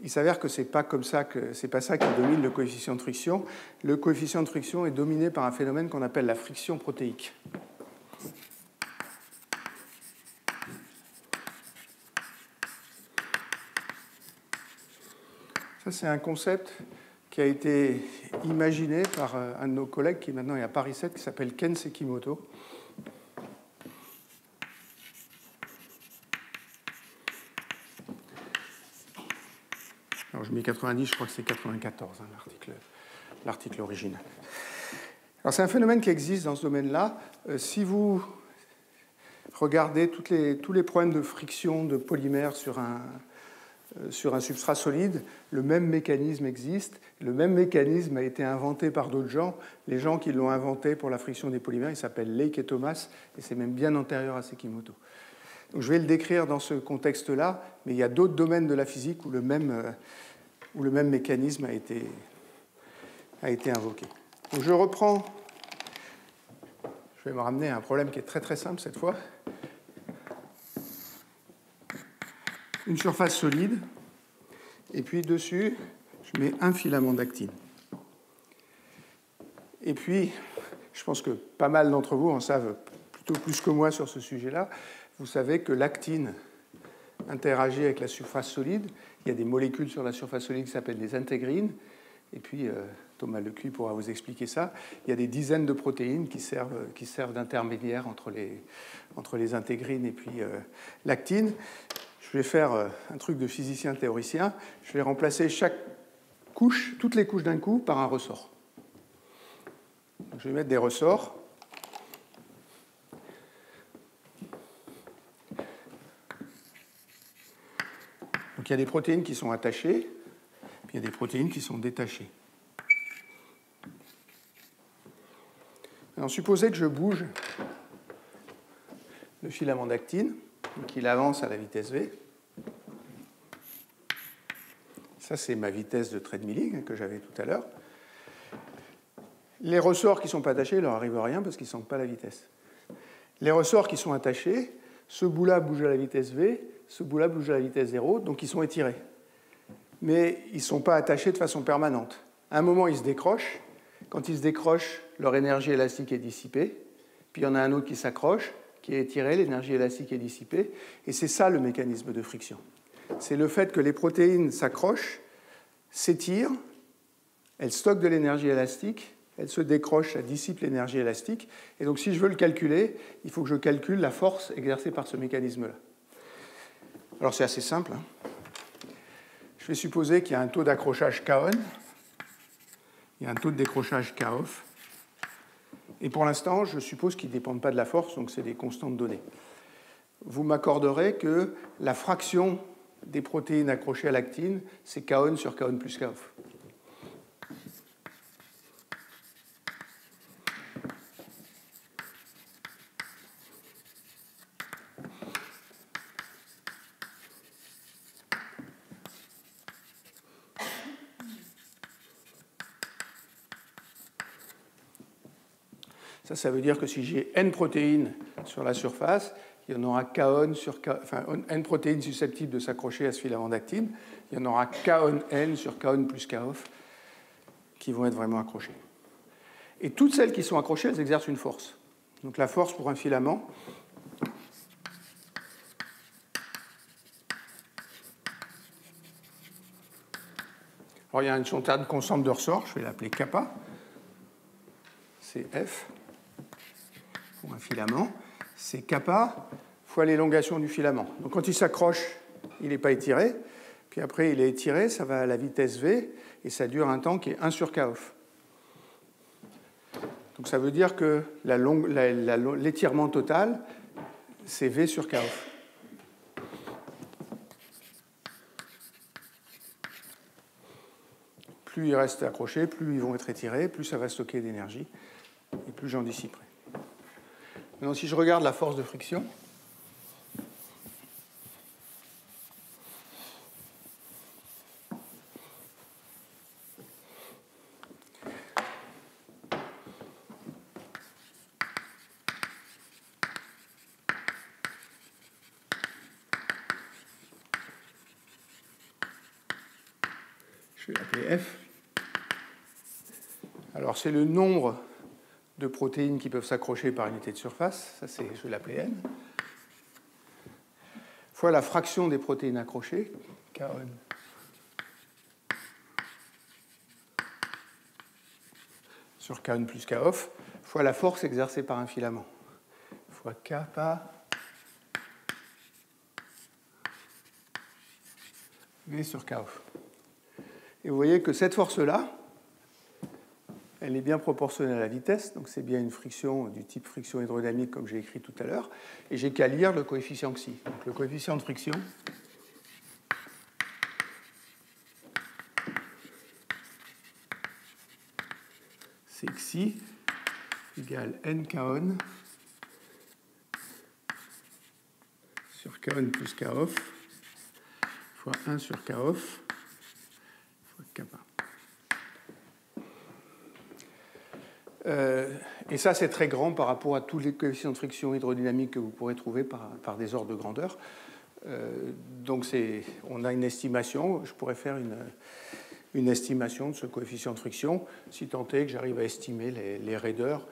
Il s'avère que ce n'est pas comme ça c'est pas ça qui domine le coefficient de friction. Le coefficient de friction est dominé par un phénomène qu'on appelle la friction protéique. Ça, c'est un concept qui a été imaginé par un de nos collègues qui maintenant est à Paris 7, qui s'appelle Ken Sekimoto. Alors, je mets 90, je crois que c'est 94, l'article original. Alors, c'est un phénomène qui existe dans ce domaine-là. Si vous regardez tous les problèmes de friction de polymères sur un substrat solide, le même mécanisme existe. Le même mécanisme a été inventé par d'autres gens. Les gens qui l'ont inventé pour la friction des polymères, ils s'appellent Lake et Thomas, et c'est même bien antérieur à Sekimoto. Donc, je vais le décrire dans ce contexte-là, mais il y a d'autres domaines de la physique où le même mécanisme a été invoqué. Donc, je reprends. Je vais me ramener à un problème qui est très très simple cette fois. Une surface solide, et puis dessus, je mets un filament d'actine. Et puis, je pense que pas mal d'entre vous en savent plutôt plus que moi sur ce sujet-là. Vous savez que l'actine interagit avec la surface solide. Il y a des molécules sur la surface solide qui s'appellent des intégrines. Et puis, Thomas Lecuy pourra vous expliquer ça. Il y a des dizaines de protéines qui servent d'intermédiaires entre les intégrines et puis l'actine. Je vais faire un truc de physicien théoricien. Je vais remplacer toutes les couches d'un coup par un ressort. Donc, je vais mettre des ressorts. Donc, il y a des protéines qui sont attachées, puis il y a des protéines qui sont détachées. Alors, supposez que je bouge le filament d'actine, donc il avance à la vitesse v. Ça, c'est ma vitesse de trait de milling que j'avais tout à l'heure. Les ressorts qui ne sont pas attachés, il ne leur arrive rien parce qu'ils ne sentent pas la vitesse. Les ressorts qui sont attachés, ce bout-là bouge à la vitesse v, ce bout-là bouge à la vitesse 0, donc ils sont étirés. Mais ils ne sont pas attachés de façon permanente. À un moment, ils se décrochent. Quand ils se décrochent, leur énergie élastique est dissipée. Puis il y en a un autre qui s'accroche, qui est étiré, l'énergie élastique est dissipée. Et c'est ça le mécanisme de friction. C'est le fait que les protéines s'accrochent, s'étirent, elles stockent de l'énergie élastique, elles se décrochent, ça dissipe l'énergie élastique. Et donc si je veux le calculer, il faut que je calcule la force exercée par ce mécanisme-là. Alors c'est assez simple. Je vais supposer qu'il y a un taux d'accrochage K-on, il y a un taux de décrochage K-off. Et pour l'instant, je suppose qu'ils ne dépendent pas de la force, donc c'est des constantes données. Vous m'accorderez que la fraction des protéines accrochées à l'actine, c'est K-on sur K-on plus K-off. Ça veut dire que si j'ai n protéines sur la surface, il y en aura K-on sur K, enfin n protéines susceptibles de s'accrocher à ce filament d'actine, il y en aura K-on n sur K-on plus K-off qui vont être vraiment accrochées. Et toutes celles qui sont accrochées, elles exercent une force. Donc la force pour un filament, alors il y a une certaine constante de ressort, je vais l'appeler kappa, c'est F. Pour un filament, c'est kappa fois l'élongation du filament. Donc quand il s'accroche, il n'est pas étiré, puis après il est étiré, ça va à la vitesse v, et ça dure un temps qui est 1 sur k-off. Donc ça veut dire que l'étirement total, c'est v sur k-off. Plus ils restent accrochés, plus ils vont être étirés, plus ça va stocker d'énergie, et plus j'en dissiperai. Maintenant, si je regarde la force de friction, je vais l'appeler F. Alors, c'est le nombre de protéines qui peuvent s'accrocher par unité de surface, ça c'est, je vais l'appeler n, fois la fraction des protéines accrochées, K-on sur K-on plus K-off, fois la force exercée par un filament, fois kappa V sur K-off. Et vous voyez que cette force-là, elle est bien proportionnelle à la vitesse, donc c'est bien une friction du type friction hydrodynamique comme j'ai écrit tout à l'heure, et j'ai qu'à lire le coefficient xi. Donc le coefficient de friction, c'est xi égale n k-on sur k-on plus k-off fois 1 sur k-off fois kappa. Et ça, c'est très grand par rapport à tous les coefficients de friction hydrodynamique que vous pourrez trouver par des ordres de grandeur. Donc, on a une estimation. Je pourrais faire une estimation de ce coefficient de friction, si tant est que j'arrive à estimer les raideurs.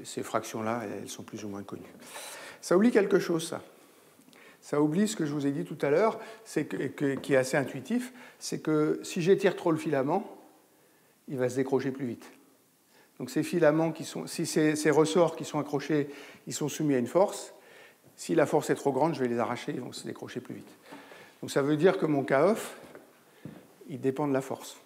Ces fractions-là, elles sont plus ou moins connues. Ça oublie quelque chose, ça. Ça oublie ce que je vous ai dit tout à l'heure, qui est assez intuitif, c'est que si j'étire trop le filament, il va se décrocher plus vite. Donc ces filaments, si ces ressorts qui sont accrochés, ils sont soumis à une force, si la force est trop grande, je vais les arracher, ils vont se décrocher plus vite. Donc ça veut dire que mon K-off, il dépend de la force.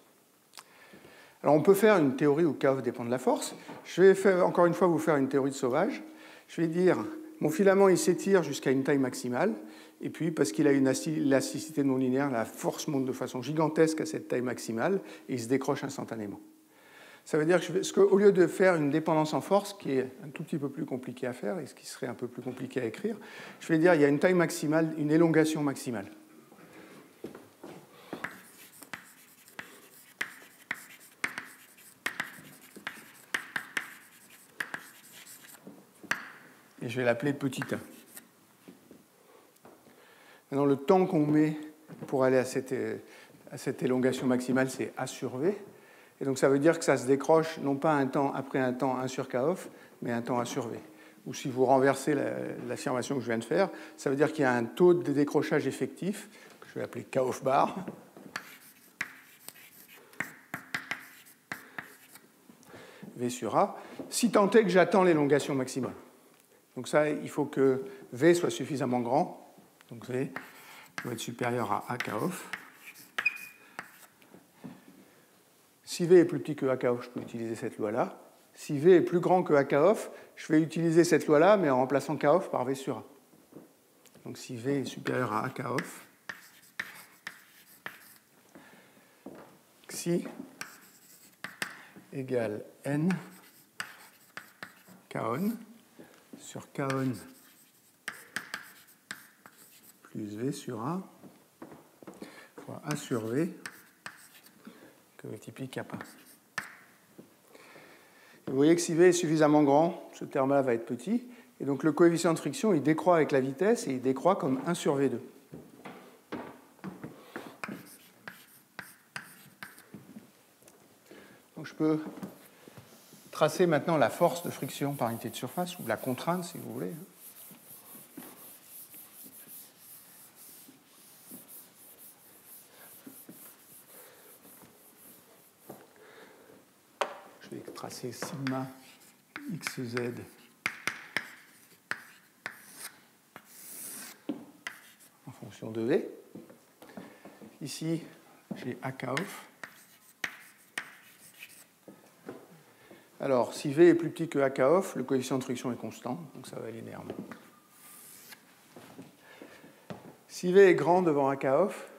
Alors on peut faire une théorie où K-off dépend de la force. Je vais encore une fois vous faire une théorie de sauvage. Je vais dire, mon filament il s'étire jusqu'à une taille maximale, et puis parce qu'il a une élasticité non linéaire, la force monte de façon gigantesque à cette taille maximale, et il se décroche instantanément. Ça veut dire que au lieu de faire une dépendance en force, qui est un tout petit peu plus compliqué à faire et ce qui serait un peu plus compliqué à écrire, je vais dire qu'il y a une taille maximale, une élongation maximale. Et je vais l'appeler petit a. Maintenant, le temps qu'on met pour aller à cette élongation maximale, c'est a sur v. Et donc ça veut dire que ça se décroche non pas un temps après un temps 1 sur k off, mais un temps a sur v. Ou si vous renversez l'affirmation que je viens de faire, ça veut dire qu'il y a un taux de décrochage effectif, que je vais appeler k off bar, v sur a, si tant est que j'attends l'élongation maximale. Donc ça, il faut que v soit suffisamment grand. Donc v doit être supérieur à a k off. Si v est plus petit que a k off, je peux utiliser cette loi-là. Si v est plus grand que a k off, je vais utiliser cette loi-là, mais en remplaçant k off par v sur a. Donc si v est supérieur à a k off, xi égale n k-on sur k-on plus v sur a fois a sur v que multiplie kappa. Vous voyez que si v est suffisamment grand, ce terme-là va être petit, et donc le coefficient de friction, il décroît avec la vitesse, et il décroît comme 1 sur v2. Donc je peux tracer maintenant la force de friction par unité de surface, ou la contrainte, si vous voulez. Je vais tracer sigma xz en fonction de v. Ici, j'ai a k off. Alors, si v est plus petit que a k off, le coefficient de friction est constant, donc ça va linéairement. Si v est grand devant a k off,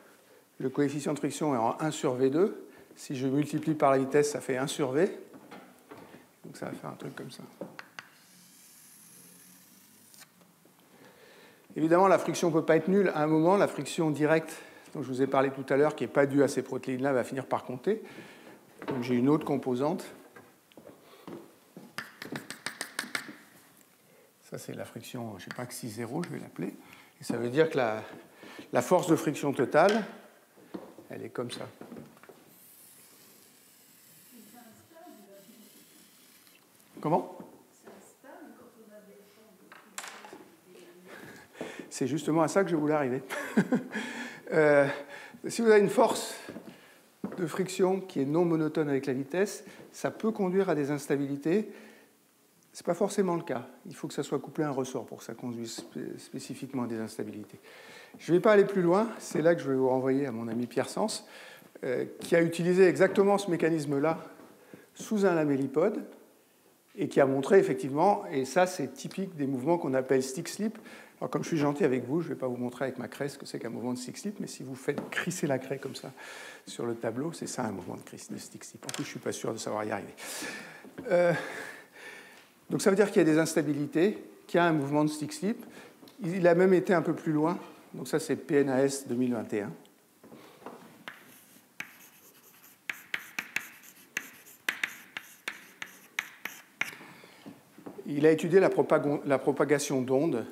le coefficient de friction est en 1 sur v2. Si je multiplie par la vitesse, ça fait 1 sur v. Donc ça va faire un truc comme ça. Évidemment, la friction ne peut pas être nulle. À un moment, la friction directe dont je vous ai parlé tout à l'heure, qui n'est pas due à ces protéines-là, va finir par compter. Donc j'ai une autre composante. Ça, c'est la friction, je ne sais pas, xi 0, je vais l'appeler. Et ça veut dire que la force de friction totale, elle est comme ça. Comment ? C'est justement à ça que je voulais arriver. Si vous avez une force de friction qui est non monotone avec la vitesse, ça peut conduire à des instabilités. Ce n'est pas forcément le cas. Il faut que ça soit couplé à un ressort pour que ça conduise spécifiquement à des instabilités. Je ne vais pas aller plus loin. C'est là que je vais vous renvoyer à mon ami Pierre Sens, qui a utilisé exactement ce mécanisme-là sous un lamellipode et qui a montré effectivement, et ça c'est typique des mouvements qu'on appelle stick-slip. Alors comme je suis gentil avec vous, je ne vais pas vous montrer avec ma craie ce que c'est qu'un mouvement de stick-slip, mais si vous faites crisser la craie comme ça sur le tableau, c'est ça un mouvement de stick-slip. En plus, je ne suis pas sûr de savoir y arriver. Donc ça veut dire qu'il y a des instabilités, qu'il y a un mouvement de stick-slip. Il a même été un peu plus loin. Donc ça, c'est PNAS 2021. Il a étudié la propagation d'ondes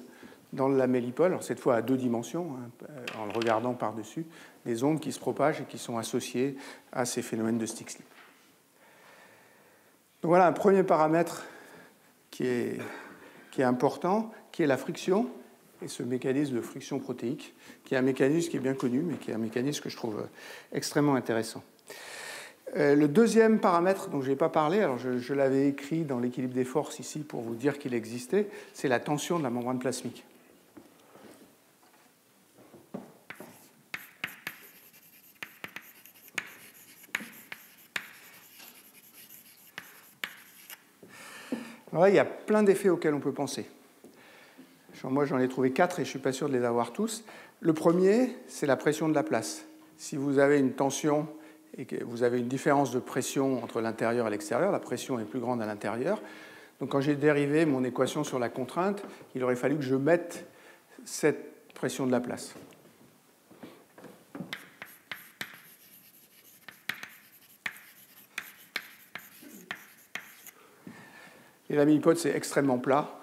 dans le lamellipode, alors cette fois à 2 dimensions, en le regardant par-dessus, des ondes qui se propagent et qui sont associées à ces phénomènes de stick-slip. Donc voilà un premier paramètre qui est important, qui est la friction, et ce mécanisme de friction protéique, qui est un mécanisme qui est bien connu, mais qui est un mécanisme que je trouve extrêmement intéressant. Le deuxième paramètre dont je n'ai pas parlé, alors je l'avais écrit dans l'équilibre des forces ici pour vous dire qu'il existait, c'est la tension de la membrane plasmique. Alors là, il y a plein d'effets auxquels on peut penser. Moi, j'en ai trouvé 4 et je ne suis pas sûr de les avoir tous. Le premier, c'est la pression de la place. Si vous avez une tension et que vous avez une différence de pression entre l'intérieur et l'extérieur. La pression est plus grande à l'intérieur. Donc quand j'ai dérivé mon équation sur la contrainte, il aurait fallu que je mette cette pression de la place. Et la mini-pod, c'est extrêmement plat.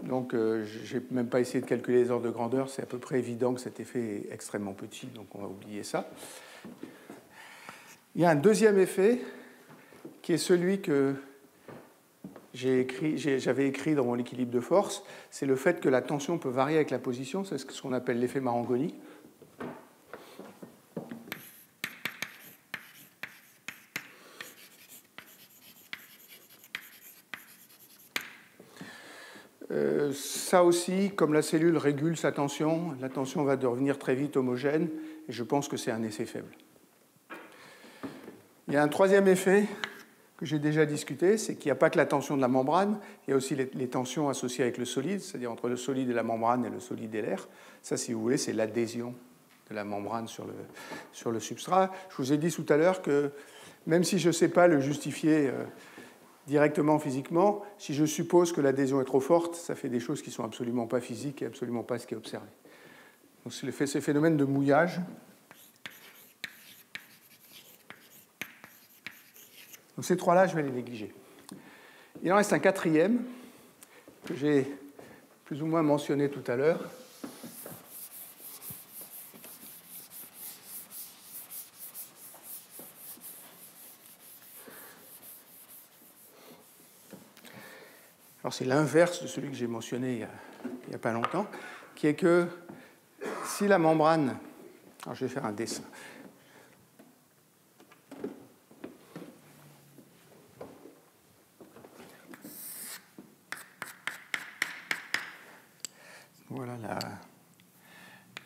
Donc, je n'ai même pas essayé de calculer les ordres de grandeur. C'est à peu près évident que cet effet est extrêmement petit, donc on va oublier ça. Il y a un deuxième effet qui est celui que j'avais écrit dans mon équilibre de force. C'est le fait que la tension peut varier avec la position. C'est ce qu'on appelle l'effet Marangoni. Ça aussi, comme la cellule régule sa tension, la tension va devenir très vite homogène, et je pense que c'est un effet faible. Il y a un troisième effet que j'ai déjà discuté, c'est qu'il n'y a pas que la tension de la membrane, il y a aussi les tensions associées avec le solide, c'est-à-dire entre le solide et la membrane et le solide et l'air. Ça, si vous voulez, c'est l'adhésion de la membrane sur le substrat. Je vous ai dit tout à l'heure que même si je ne sais pas le justifier directement physiquement, si je suppose que l'adhésion est trop forte, ça fait des choses qui ne sont absolument pas physiques et absolument pas ce qui est observé. Donc c'est ce phénomène de mouillage. Donc ces trois-là, je vais les négliger. Il en reste un quatrième que j'ai plus ou moins mentionné tout à l'heure. Alors c'est l'inverse de celui que j'ai mentionné il n'y a pas longtemps, qui est que si la membrane... Alors je vais faire un dessin. Voilà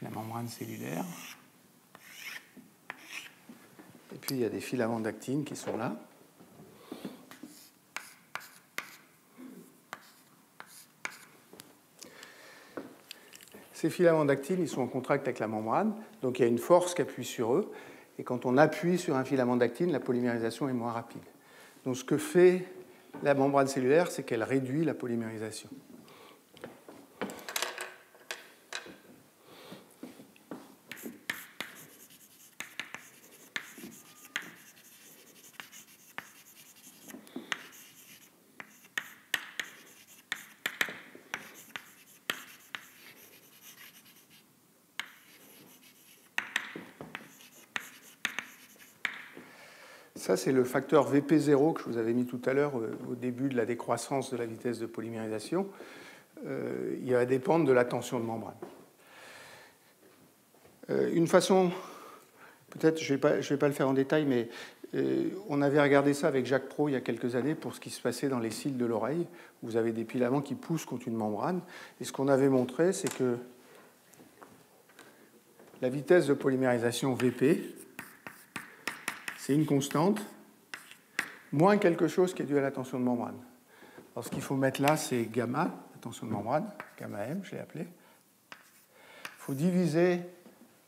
la membrane cellulaire. Et puis il y a des filaments d'actine qui sont là. Ces filaments d'actine, ils sont en contact avec la membrane, donc il y a une force qui appuie sur eux. Et quand on appuie sur un filament d'actine, la polymérisation est moins rapide. Donc ce que fait la membrane cellulaire, c'est qu'elle réduit la polymérisation. Ça, c'est le facteur Vp0 que je vous avais mis tout à l'heure au début de la décroissance de la vitesse de polymérisation. Il va dépendre de la tension de membrane. Une façon, peut-être je ne vais pas le faire en détail, mais on avait regardé ça avec Jacques Pro il y a quelques années pour ce qui se passait dans les cils de l'oreille. Vous avez des filaments qui poussent contre une membrane. Et ce qu'on avait montré, c'est que la vitesse de polymérisation Vp, c'est une constante, moins quelque chose qui est dû à la tension de membrane. Alors ce qu'il faut mettre là, c'est gamma, la tension de membrane, gamma m, je l'ai appelé. Il faut diviser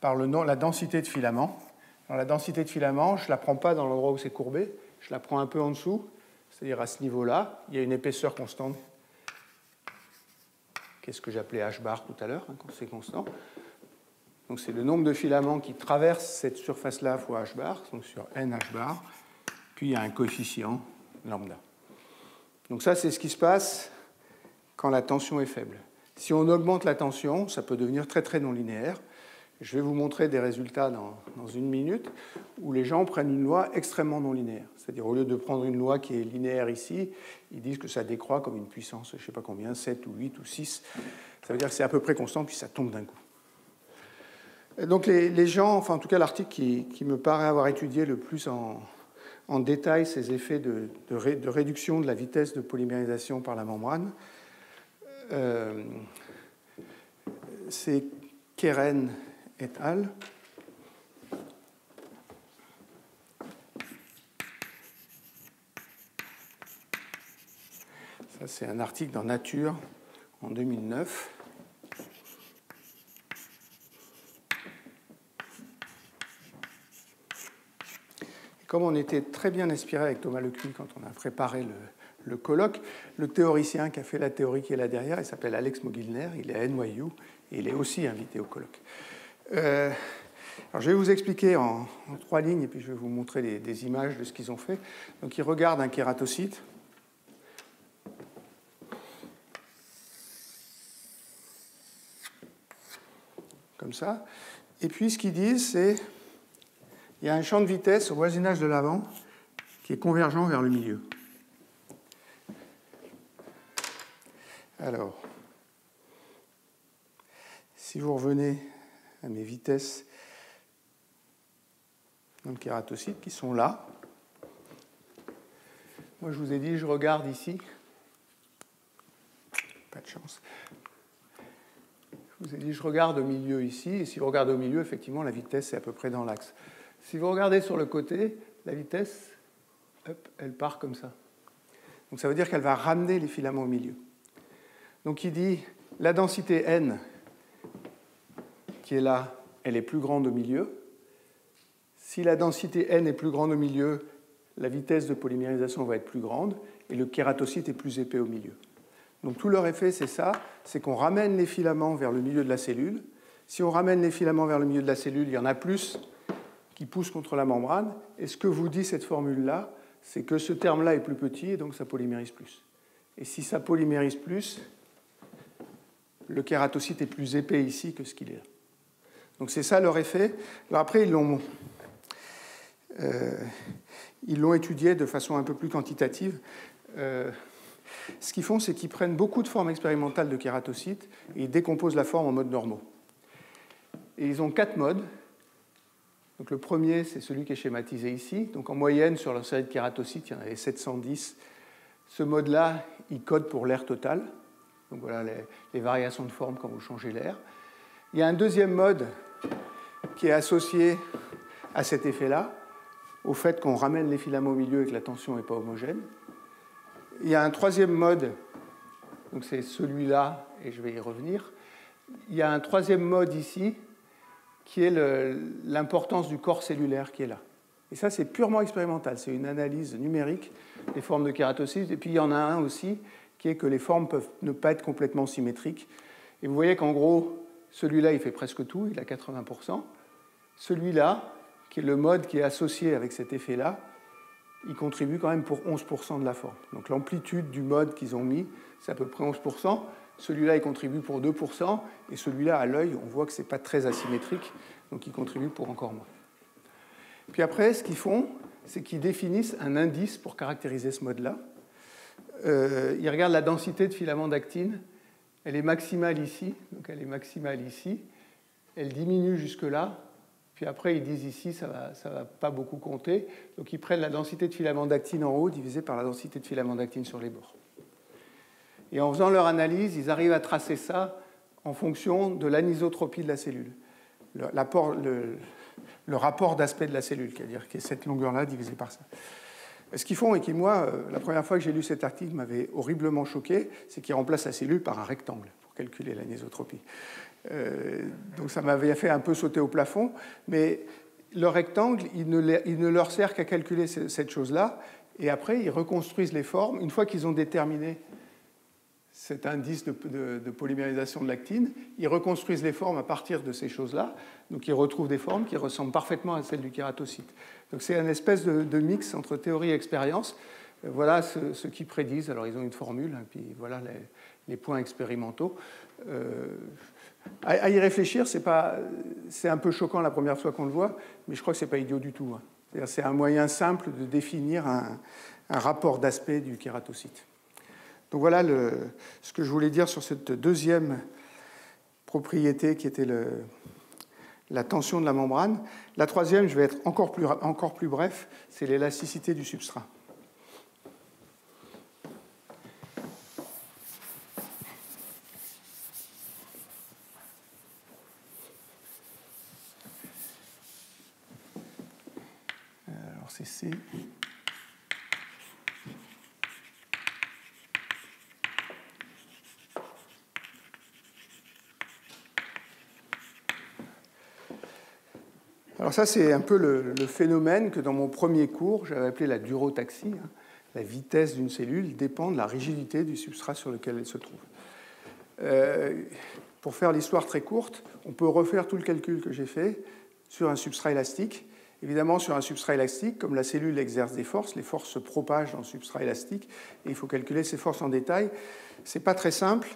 par la densité de filament. Alors la densité de filament, je ne la prends pas dans l'endroit où c'est courbé, je la prends un peu en dessous, c'est-à-dire à ce niveau-là. Il y a une épaisseur constante, qui est ce que j'appelais h bar tout à l'heure, quand c'est constant. Donc c'est le nombre de filaments qui traversent cette surface-là fois h bar, donc sur n h bar, puis il y a un coefficient lambda. Donc ça, c'est ce qui se passe quand la tension est faible. Si on augmente la tension, ça peut devenir très très non linéaire. Je vais vous montrer des résultats dans une minute où les gens prennent une loi extrêmement non linéaire. C'est-à-dire au lieu de prendre une loi qui est linéaire ici, ils disent que ça décroît comme une puissance, je ne sais pas combien, 7 ou 8 ou 6. Ça veut dire que c'est à peu près constant, puis ça tombe d'un coup. Donc les gens, enfin en tout cas l'article qui me paraît avoir étudié le plus en détail ces effets de réduction de la vitesse de polymérisation par la membrane, c'est Keren et al. Ça c'est un article dans Nature en 2009. comme on était très bien inspiré avec Thomas Lecuy quand on a préparé le colloque, le théoricien qui a fait la théorie qui est là derrière, il s'appelle Alex Mogilner, il est à NYU et il est aussi invité au colloque. Alors je vais vous expliquer en 3 lignes et puis je vais vous montrer des images de ce qu'ils ont fait. Donc ils regardent un kératocyte. Comme ça. Et puis ce qu'ils disent, c'est qu'il y a un champ de vitesse au voisinage de l'avant qui est convergent vers le milieu. Alors, si vous revenez à mes vitesses dans le kératocyte qui sont là, moi je vous ai dit, je regarde ici, pas de chance, je vous ai dit, je regarde au milieu ici, et si vous regardez au milieu, effectivement, la vitesse est à peu près dans l'axe. Si vous regardez sur le côté, la vitesse, hop, elle part comme ça. Donc ça veut dire qu'elle va ramener les filaments au milieu. Donc il dit, la densité n, qui est là, elle est plus grande au milieu. Si la densité n est plus grande au milieu, la vitesse de polymérisation va être plus grande, et le kératocyte est plus épais au milieu. Donc tout leur effet, c'est ça, c'est qu'on ramène les filaments vers le milieu de la cellule. Si on ramène les filaments vers le milieu de la cellule, il y en a plus qui poussent contre la membrane. Et ce que vous dit cette formule-là, c'est que ce terme-là est plus petit et donc ça polymérise plus. Et si ça polymérise plus, le kératocyte est plus épais ici que ce qu'il est là. Donc c'est ça leur effet. Alors après, ils l'ont étudié de façon un peu plus quantitative. Ce qu'ils font, c'est qu'ils prennent beaucoup de formes expérimentales de kératocytes et ils décomposent la forme en modes normaux. Et ils ont 4 modes. Donc le premier, c'est celui qui est schématisé ici. Donc en moyenne, sur leur série de kératocytes, il y en avait 710. Ce mode-là, il code pour l'air total. Donc voilà les variations de forme quand vous changez l'air. Il y a un deuxième mode qui est associé à cet effet-là, au fait qu'on ramène les filaments au milieu et que la tension n'est pas homogène. Il y a un troisième mode, donc c'est celui-là, et je vais y revenir. Il y a un troisième mode ici, qui est l'importance du corps cellulaire qui est là. Et ça, c'est purement expérimental, c'est une analyse numérique des formes de kératocytes. Et puis il y en a un aussi, qui est que les formes peuvent ne pas être complètement symétriques. Et vous voyez qu'en gros, celui-là, il fait presque tout, il a 80%. Celui-là, qui est le mode qui est associé avec cet effet-là, il contribue quand même pour 11% de la forme. Donc l'amplitude du mode qu'ils ont mis, c'est à peu près 11%. Celui-là, il contribue pour 2%. Et celui-là, à l'œil, on voit que ce n'est pas très asymétrique. Donc il contribue pour encore moins. Puis après, ce qu'ils font, c'est qu'ils définissent un indice pour caractériser ce mode-là. Ils regardent la densité de filaments d'actine. Elle est maximale ici. Donc elle est maximale ici. Elle diminue jusque-là. Puis après, ils disent ici, ça va pas beaucoup compter. Donc ils prennent la densité de filaments d'actine en haut divisée par la densité de filaments d'actine sur les bords. Et en faisant leur analyse, ils arrivent à tracer ça en fonction de l'anisotropie de la cellule. Le rapport d'aspect de la cellule, c'est-à-dire qui est cette longueur-là divisée par ça. Ce qu'ils font, et qui, moi, la première fois que j'ai lu cet article m'avait horriblement choqué, c'est qu'ils remplacent la cellule par un rectangle pour calculer l'anisotropie. Donc ça m'avait fait un peu sauter au plafond, mais le rectangle, il ne leur sert qu'à calculer cette chose-là, et après, ils reconstruisent les formes. Une fois qu'ils ont déterminé cet indice de polymérisation de l'actine, ils reconstruisent les formes à partir de ces choses-là. Donc ils retrouvent des formes qui ressemblent parfaitement à celles du kératocyte. Donc c'est une espèce de mix entre théorie et expérience. Voilà ce qu'ils prédisent. Alors ils ont une formule, hein, puis voilà les points expérimentaux. À y réfléchir, c'est un peu choquant la première fois qu'on le voit, mais je crois que ce n'est pas idiot du tout. Hein. C'est un moyen simple de définir un rapport d'aspect du kératocyte. Donc voilà ce que je voulais dire sur cette deuxième propriété qui était la tension de la membrane. La troisième, je vais être encore plus bref, c'est l'élasticité du substrat. Alors c'est C. Alors ça, c'est un peu le phénomène que dans mon premier cours, j'avais appelé la durotaxie. La vitesse d'une cellule dépend de la rigidité du substrat sur lequel elle se trouve. Pour faire l'histoire très courte, on peut refaire tout le calcul que j'ai fait sur un substrat élastique. Évidemment, sur un substrat élastique, comme la cellule exerce des forces, les forces se propagent dans le substrat élastique, et il faut calculer ces forces en détail. Ce n'est pas très simple.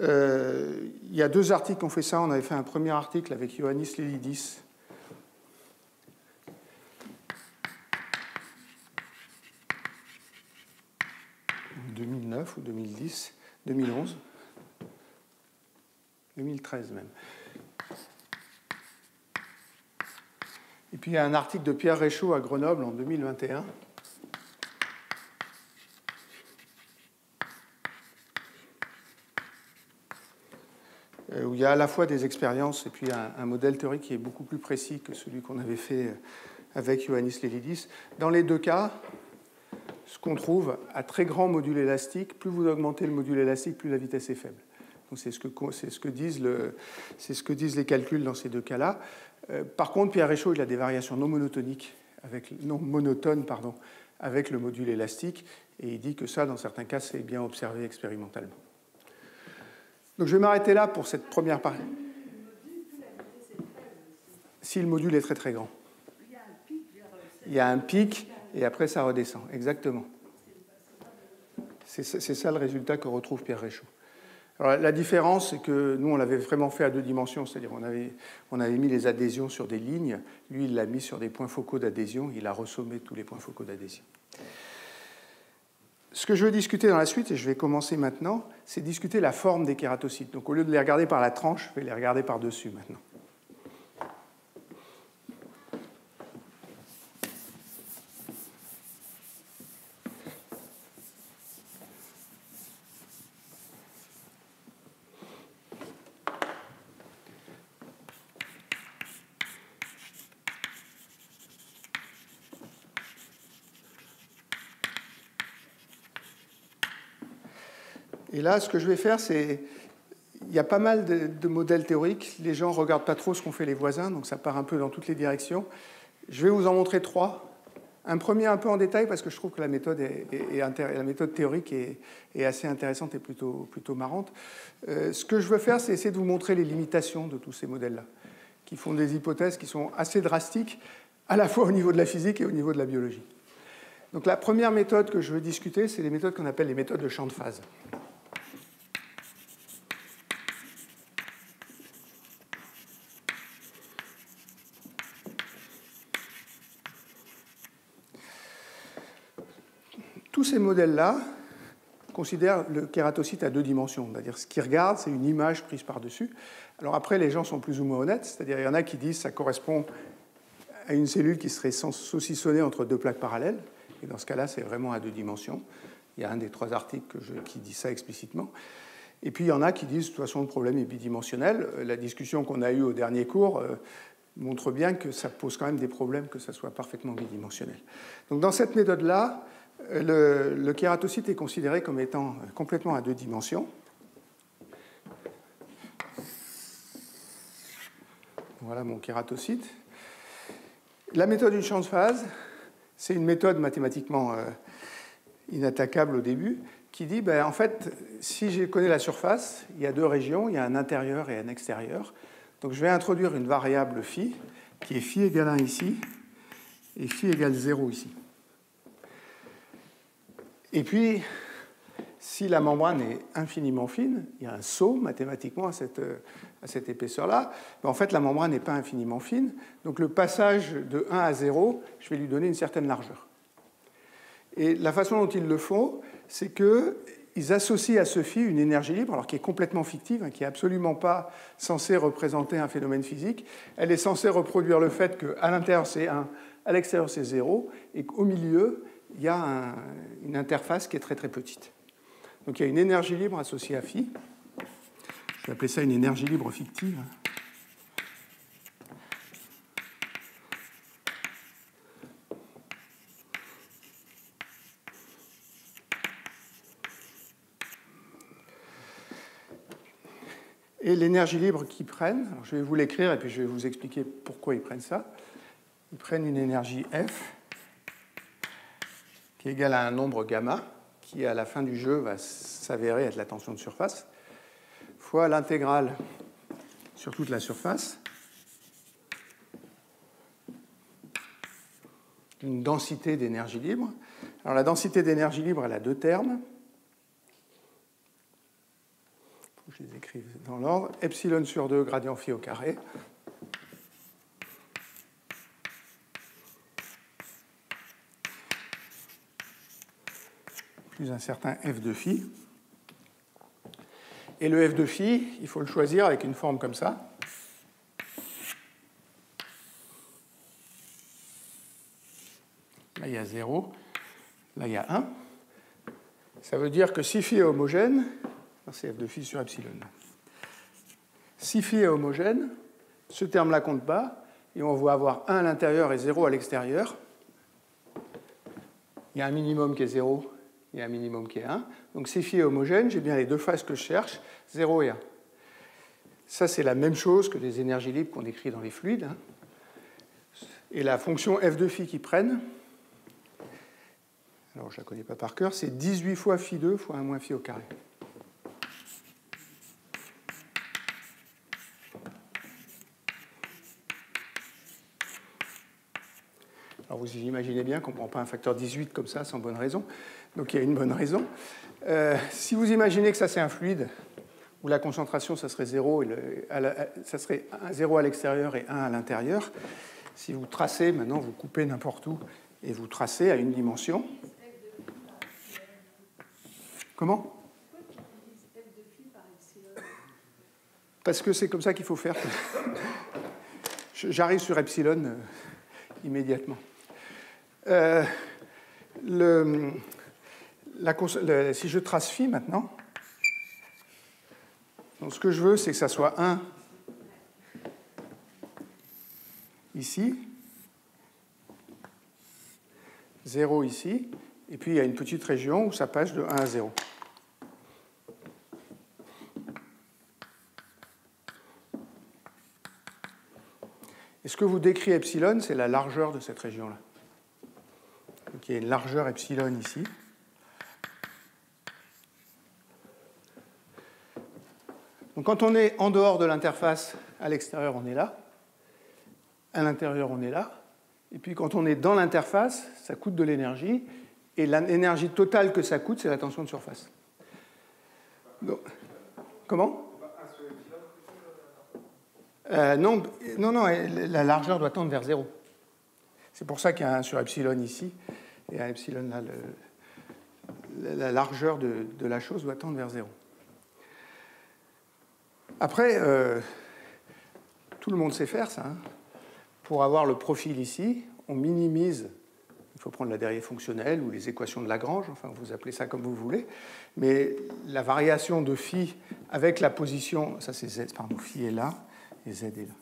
Il y a 2 articles qui ont fait ça. On avait fait un premier article avec Ioannis Lelidis. En 2009 ou 2010, 2011, 2013 même. Et puis il y a un article de Pierre Réchaud à Grenoble en 2021. Où il y a à la fois des expériences et puis un modèle théorique qui est beaucoup plus précis que celui qu'on avait fait avec Ioannis Lelidis. Dans les 2 cas, ce qu'on trouve à très grand module élastique, plus vous augmentez le module élastique, plus la vitesse est faible. Donc c'est ce que disent les calculs dans ces 2 cas-là. Par contre, Pierre Réchaud, il a des variations non monotones avec le module élastique, et il dit que ça, dans certains cas, c'est bien observé expérimentalement. Donc je vais m'arrêter là pour cette première partie. Si le module est très très grand. Il y a un pic et après ça redescend. Exactement. C'est ça le résultat que retrouve Pierre Réchaud. Alors, la différence, c'est que nous, on l'avait vraiment fait à 2 dimensions, c'est-à-dire on avait mis les adhésions sur des lignes, lui, il l'a mis sur des points focaux d'adhésion, il a ressommé tous les points focaux d'adhésion. Ce que je veux discuter dans la suite, et je vais commencer maintenant, c'est discuter la forme des kératocytes. Donc au lieu de les regarder par la tranche, je vais les regarder par-dessus maintenant. Et là, ce que je vais faire, c'est... Il y a pas mal de modèles théoriques. Les gens ne regardent pas trop ce qu'ont fait les voisins, donc ça part un peu dans toutes les directions. Je vais vous en montrer 3. Un premier un peu en détail, parce que je trouve que la méthode théorique est assez intéressante et plutôt marrante. Ce que je veux faire, c'est essayer de vous montrer les limitations de tous ces modèles-là, qui font des hypothèses qui sont assez drastiques, à la fois au niveau de la physique et au niveau de la biologie. Donc la première méthode que je veux discuter, c'est les méthodes qu'on appelle les méthodes de champ de phase. Tous ces modèles-là considèrent le kératocyte à 2 dimensions. C'est-à-dire, ce qu'ils regardent, c'est une image prise par-dessus. Alors après, les gens sont plus ou moins honnêtes. C'est-à-dire, il y en a qui disent que ça correspond à une cellule qui serait saucissonnée entre 2 plaques parallèles. Et dans ce cas-là, c'est vraiment à 2 dimensions. Il y a un des 3 articles qui dit ça explicitement. Et puis, il y en a qui disent, de toute façon, le problème est bidimensionnel. La discussion qu'on a eue au dernier cours montre bien que ça pose quand même des problèmes que ça soit parfaitement bidimensionnel. Donc, dans cette méthode-là, le kératocyte est considéré comme étant complètement à 2 dimensions. Voilà mon kératocyte. La méthode du champ de phase, c'est une méthode mathématiquement inattaquable au début, qui dit, en fait, si je connais la surface, il y a 2 régions, il y a un intérieur et un extérieur. Donc je vais introduire une variable phi, qui est phi égale 1 ici, et phi égale 0 ici. Et puis, si la membrane est infiniment fine, il y a un saut mathématiquement à cette épaisseur-là, mais en fait, la membrane n'est pas infiniment fine. Donc le passage de 1 à 0, je vais lui donner une certaine largeur. Et la façon dont ils le font, c'est qu'ils associent à ce phi une énergie libre, alors qui est complètement fictive, qui n'est absolument pas censée représenter un phénomène physique. Elle est censée reproduire le fait qu'à l'intérieur c'est 1, à l'extérieur c'est 0, et qu'au milieu, il y a une interface qui est très très petite. Donc il y a une énergie libre associée à phi. Je vais appeler ça une énergie libre fictive. Et l'énergie libre qu'ils prennent, alors je vais vous l'écrire et puis je vais vous expliquer pourquoi ils prennent ça. ils prennent une énergie F qui est égale à un nombre gamma, qui à la fin du jeu va s'avérer être la tension de surface, fois l'intégrale sur toute la surface d'une densité d'énergie libre. Alors la densité d'énergie libre, elle a deux termes. Il faut que je les écrive dans l'ordre. Epsilon sur 2 gradient phi au carré. Plus un certain f de phi. Et le f de phi, il faut le choisir avec une forme comme ça. Là, il y a 0. Là, il y a 1. Ça veut dire que si phi est homogène, c'est f de phi sur epsilon. Si phi est homogène, ce terme-là compte pas, et on va avoir 1 à l'intérieur et 0 à l'extérieur. Il y a un minimum qui est 0, il y a un minimum qui est 1. Donc si phi est homogène, j'ai bien les deux phases que je cherche, 0 et 1. Ça, c'est la même chose que les énergies libres qu'on décrit dans les fluides. Et la fonction f de phi qu'ils prennent, alors je ne la connais pas par cœur, c'est 18 fois phi2 fois 1 moins phi au carré. Alors vous imaginez bien qu'on ne prend pas un facteur 18 comme ça sans bonne raison. Donc il y a une bonne raison. Si vous imaginez que ça c'est un fluide, où la concentration ça serait 0, ça serait 0 à l'extérieur et 1 à l'intérieur, si vous tracez, maintenant vous coupez n'importe où, et vous tracez à une dimension. Comment ? Parce que c'est comme ça qu'il faut faire. J'arrive sur epsilon immédiatement. Si je trace phi maintenant, donc ce que je veux, c'est que ça soit 1 ici, 0 ici, et puis il y a une petite région où ça passe de 1 à 0. Et ce que vous décrit epsilon, c'est la largeur de cette région-là. Donc il y a une largeur epsilon ici. Donc quand on est en dehors de l'interface, à l'extérieur on est là, à l'intérieur on est là, et puis quand on est dans l'interface, ça coûte de l'énergie, et l'énergie totale que ça coûte, c'est la tension de surface. Donc, comment ? Non, la largeur doit tendre vers 0. C'est pour ça qu'il y a un sur epsilon ici, et un epsilon là, la largeur de la chose doit tendre vers 0. Après, tout le monde sait faire ça. Hein. Pour avoir le profil ici, on minimise, il faut prendre la dérivée fonctionnelle ou les équations de Lagrange, enfin vous appelez ça comme vous voulez, mais la variation de phi avec la position, ça c'est z, pardon, phi est là, et z est là.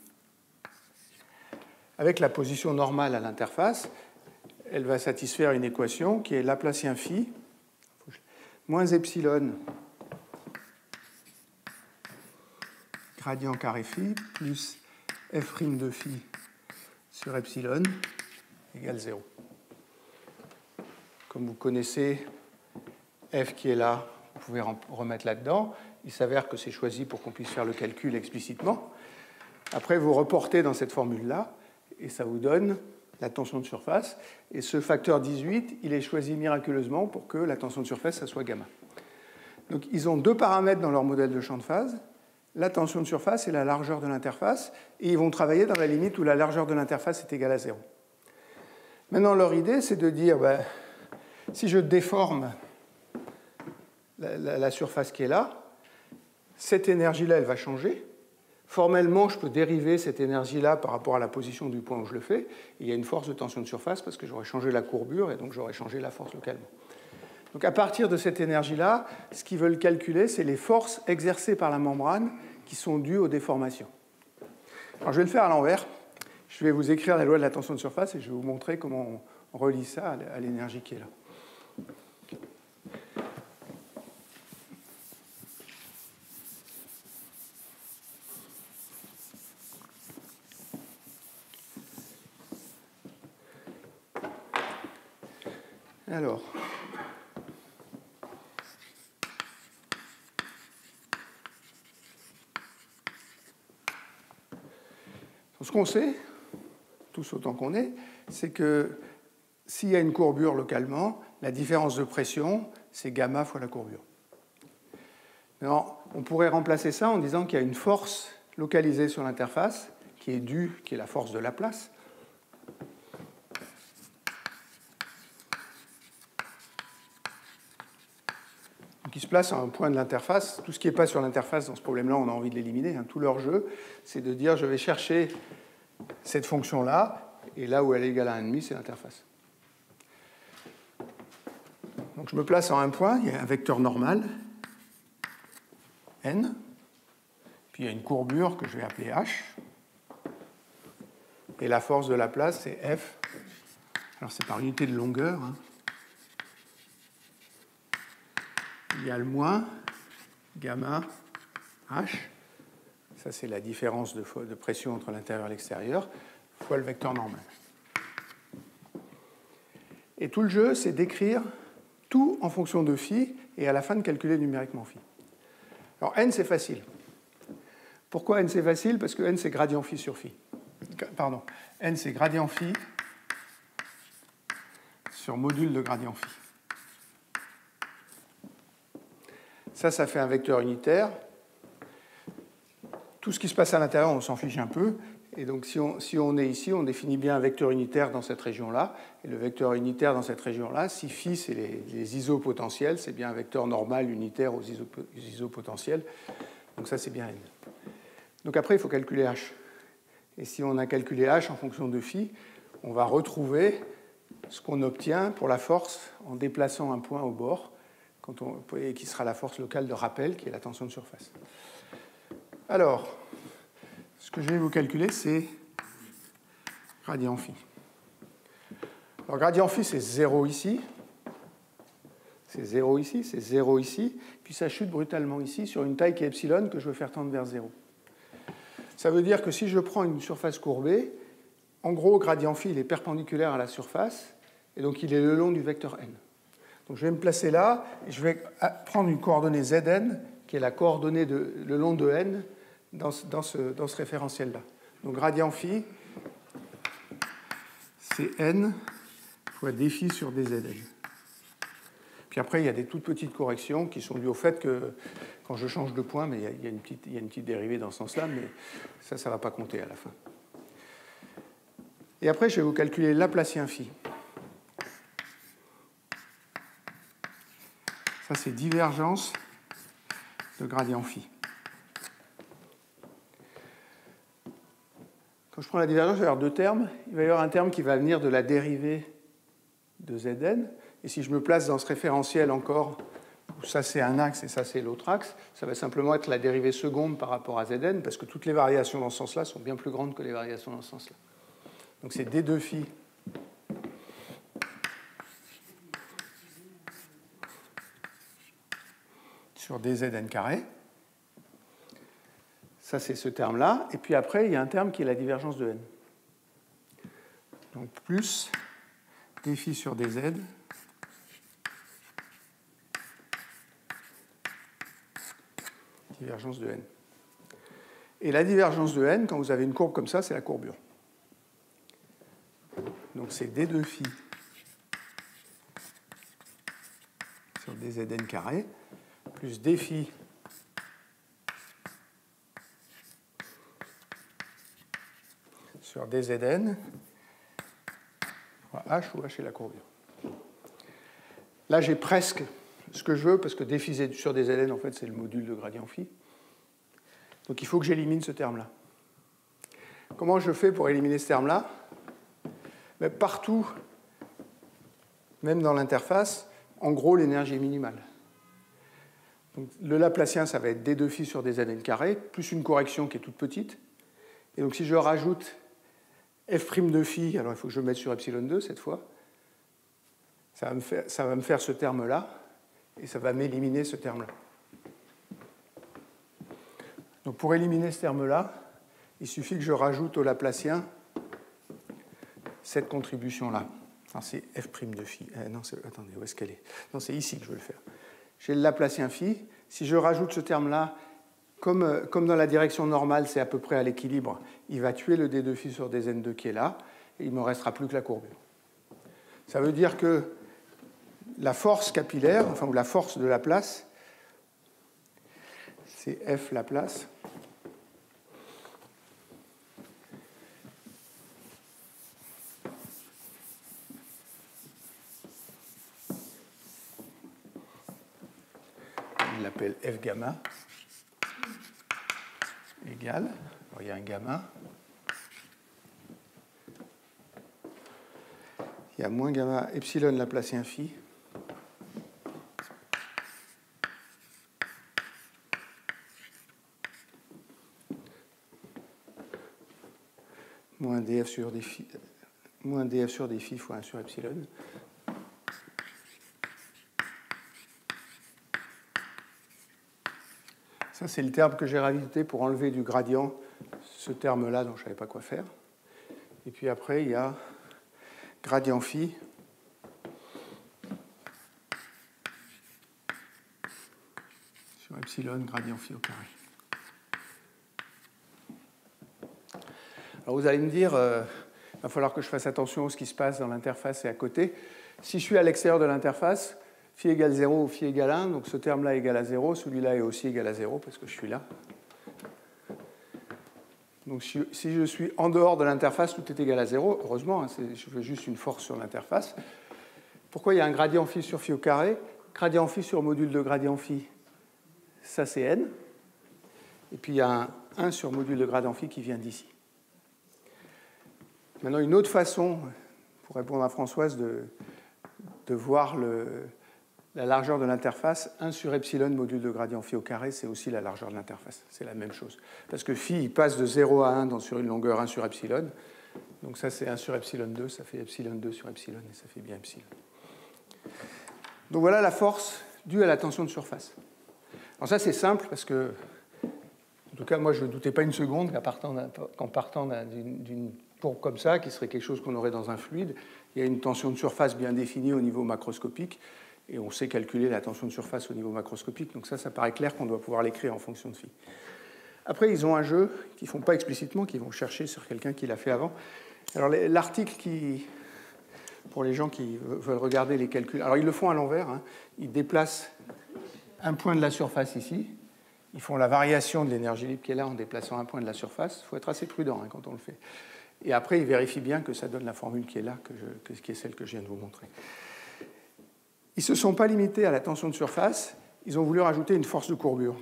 Avec la position normale à l'interface, elle va satisfaire une équation qui est Laplacien phi moins epsilon gradient carré phi plus f' de phi sur epsilon égale 0. Comme vous connaissez f qui est là, vous pouvez remettre là-dedans. Il s'avère que c'est choisi pour qu'on puisse faire le calcul explicitement. Après, vous reportez dans cette formule-là, et ça vous donne la tension de surface. Et ce facteur 18, il est choisi miraculeusement pour que la tension de surface, ça soit gamma. Donc, ils ont deux paramètres dans leur modèle de champ de phase, la tension de surface et la largeur de l'interface, et ils vont travailler dans la limite où la largeur de l'interface est égale à 0. Maintenant, leur idée, c'est de dire, si je déforme la surface qui est là, cette énergie-là, elle va changer. Formellement, je peux dériver cette énergie-là par rapport à la position du point où je le fais. Et il y a une force de tension de surface parce que j'aurais changé la courbure et donc j'aurais changé la force localement. Donc à partir de cette énergie-là, ce qu'ils veulent calculer, c'est les forces exercées par la membrane qui sont dues aux déformations. Alors je vais le faire à l'envers. Je vais vous écrire la loi de la tension de surface et je vais vous montrer comment on relie ça à l'énergie qui est là. Alors, ce qu'on sait, tous autant qu'on est, c'est que s'il y a une courbure localement, la différence de pression, c'est gamma fois la courbure. Alors, on pourrait remplacer ça en disant qu'il y a une force localisée sur l'interface qui est la force de Laplace. Qui se place à un point de l'interface. Tout ce qui n'est pas sur l'interface dans ce problème-là, on a envie de l'éliminer. Tout leur jeu, c'est de dire je vais chercher cette fonction-là, et là où elle est égale à 1,5, c'est l'interface. Donc je me place en un point, il y a un vecteur normal, n, puis il y a une courbure que je vais appeler h, et la force de Laplace, c'est f. Alors c'est par unité de longueur. Il y a le moins gamma h, ça c'est la différence de pression entre l'intérieur et l'extérieur, fois le vecteur normal. Et tout le jeu, c'est d'écrire tout en fonction de phi et à la fin de calculer numériquement phi. Alors n, c'est facile. Pourquoi n, c'est facile? Parce que n, c'est gradient phi sur phi. Pardon, n, c'est gradient phi sur module de gradient phi. Ça fait un vecteur unitaire. Tout ce qui se passe à l'intérieur, on s'en fiche un peu. Et donc, si on est ici, on définit bien un vecteur unitaire dans cette région-là. Et le vecteur unitaire dans cette région-là, si phi, c'est les isopotentiels, c'est bien un vecteur normal unitaire aux isopotentiels. Donc ça, c'est bien n. Donc après, il faut calculer h. Et si on a calculé h en fonction de phi, on va retrouver ce qu'on obtient pour la force en déplaçant un point au bord, qui sera la force locale de rappel, qui est la tension de surface. Alors, ce que je vais vous calculer, c'est gradient phi. Alors, gradient phi, c'est 0 ici, c'est 0 ici, c'est 0 ici, puis ça chute brutalement ici sur une taille qui est epsilon que je veux faire tendre vers 0. Ça veut dire que si je prends une surface courbée, en gros, gradient phi, il est perpendiculaire à la surface, et donc il est le long du vecteur n. Donc je vais me placer là, et je vais prendre une coordonnée Zn, qui est la coordonnée le long de n, dans ce référentiel-là. Donc gradient phi, c'est n fois d phi sur dZn. Puis après, il y a des toutes petites corrections qui sont dues au fait que quand je change de point, mais il y a une petite dérivée dans ce sens-là, mais ça ne va pas compter à la fin. Et après, je vais vous calculer Laplacien phi. Ça, c'est divergence de gradient phi. Quand je prends la divergence, il va y avoir deux termes. Il va y avoir un terme qui va venir de la dérivée de Zn. Et si je me place dans ce référentiel encore, où ça c'est un axe et ça c'est l'autre axe, ça va simplement être la dérivée seconde par rapport à Zn, parce que toutes les variations dans ce sens-là sont bien plus grandes que les variations dans ce sens-là. Donc c'est d2 phi sur dZn carré. Ça, c'est ce terme-là. Et puis après, il y a un terme qui est la divergence de n. Donc plus d phi sur dz divergence de n. Et la divergence de n, quand vous avez une courbe comme ça, c'est la courbure. Donc c'est d2 phi sur dZn carré plus d phi sur dZn fois h, où h est la courbure. Là, j'ai presque ce que je veux, parce que d phi sur dZn, en fait, c'est le module de gradient phi. Donc il faut que j'élimine ce terme-là. Comment je fais pour éliminer ce terme-là? Mais partout, même dans l'interface, en gros, l'énergie est minimale. Donc, le Laplacien, ça va être d2 phi sur dZn carré, plus une correction qui est toute petite. Et donc si je rajoute f' de phi, alors il faut que je le mette sur epsilon 2 cette fois, ça va me faire ce terme-là, et ça va m'éliminer ce terme-là. Donc pour éliminer ce terme-là, il suffit que je rajoute au Laplacien cette contribution-là. c'est f' de phi. Non, attendez, où est-ce qu'elle est? Non, c'est ici que je veux le faire. J'ai le Laplacien phi. Si je rajoute ce terme-là, comme dans la direction normale, c'est à peu près à l'équilibre, il va tuer le d2 phi sur dn2 qui est là, et il ne me restera plus que la courbure. Ça veut dire que la force capillaire, enfin, ou la force de Laplace, c'est f Laplace. Il l'appelle f gamma égale, alors il y a un gamma, il y a moins gamma epsilon Laplacien phi moins df sur des phi fois 1 sur epsilon. Ça, c'est le terme que j'ai rajouté pour enlever du gradient ce terme-là dont je ne savais pas quoi faire. Et puis après, il y a gradient phi sur epsilon gradient phi au carré. Alors vous allez me dire, il va falloir que je fasse attention à ce qui se passe dans l'interface et à côté. Si je suis à l'extérieur de l'interface, phi égale 0 ou phi égale 1, donc ce terme-là est égal à 0, celui-là est aussi égal à 0 parce que je suis là. Donc si je suis en dehors de l'interface, tout est égal à 0, heureusement, hein, je veux juste une force sur l'interface. Pourquoi il y a un gradient phi sur phi au carré? Gradient phi sur module de gradient phi, ça c'est n. Et puis il y a un 1 sur module de gradient phi qui vient d'ici. Maintenant, une autre façon, pour répondre à Françoise, de voir la largeur de l'interface, 1 sur epsilon module de gradient phi au carré, c'est aussi la largeur de l'interface. C'est la même chose. Parce que phi, il passe de 0 à 1 sur une longueur 1 sur epsilon. Donc ça, c'est 1 sur epsilon 2, ça fait epsilon 2 sur epsilon, et ça fait bien epsilon. Donc voilà la force due à la tension de surface. Alors ça, c'est simple, parce que, en tout cas, moi, je ne doutais pas une seconde qu'en partant d'une courbe comme ça, qui serait quelque chose qu'on aurait dans un fluide, il y a une tension de surface bien définie au niveau macroscopique, et on sait calculer la tension de surface au niveau macroscopique, donc ça paraît clair qu'on doit pouvoir l'écrire en fonction de phi. Après, ils ont un jeu qu'ils ne font pas explicitement, qu'ils vont chercher sur quelqu'un qui l'a fait avant. Alors l'article pour les gens qui veulent regarder les calculs, alors ils le font à l'envers, hein. Ils déplacent un point de la surface ici, ils font la variation de l'énergie libre qui est là en déplaçant un point de la surface. Il faut être assez prudent, hein, quand on le fait. Et après, ils vérifient bien que ça donne la formule qui est là, qui est celle que je viens de vous montrer. Ils ne se sont pas limités à la tension de surface, ils ont voulu rajouter une force de courbure.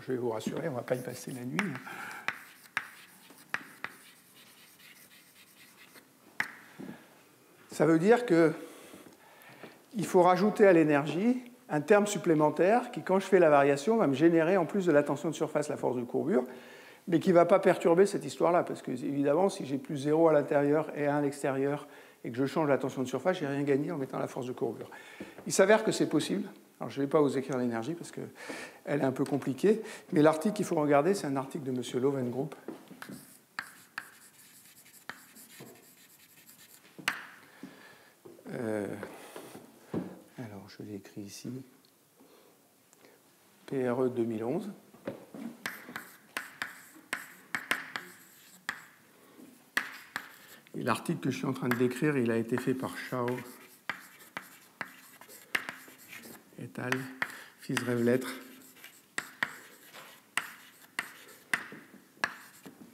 Je vais vous rassurer, on ne va pas y passer la nuit. Ça veut dire qu'il faut rajouter à l'énergie un terme supplémentaire qui, quand je fais la variation, va me générer en plus de la tension de surface la force de courbure, mais qui ne va pas perturber cette histoire-là, parce que, évidemment, si j'ai plus 0 à l'intérieur et 1 à l'extérieur, et que je change la tension de surface, je n'ai rien gagné en mettant la force de courbure. Il s'avère que c'est possible. Alors, je ne vais pas vous écrire l'énergie, parce qu'elle est un peu compliquée, mais l'article qu'il faut regarder, c'est un article de M. Lovengroup. Alors, je l'ai écrit ici. PRE 2011. Et l'article que je suis en train de décrire, il a été fait par Chao et al. Fils rêve-lettres.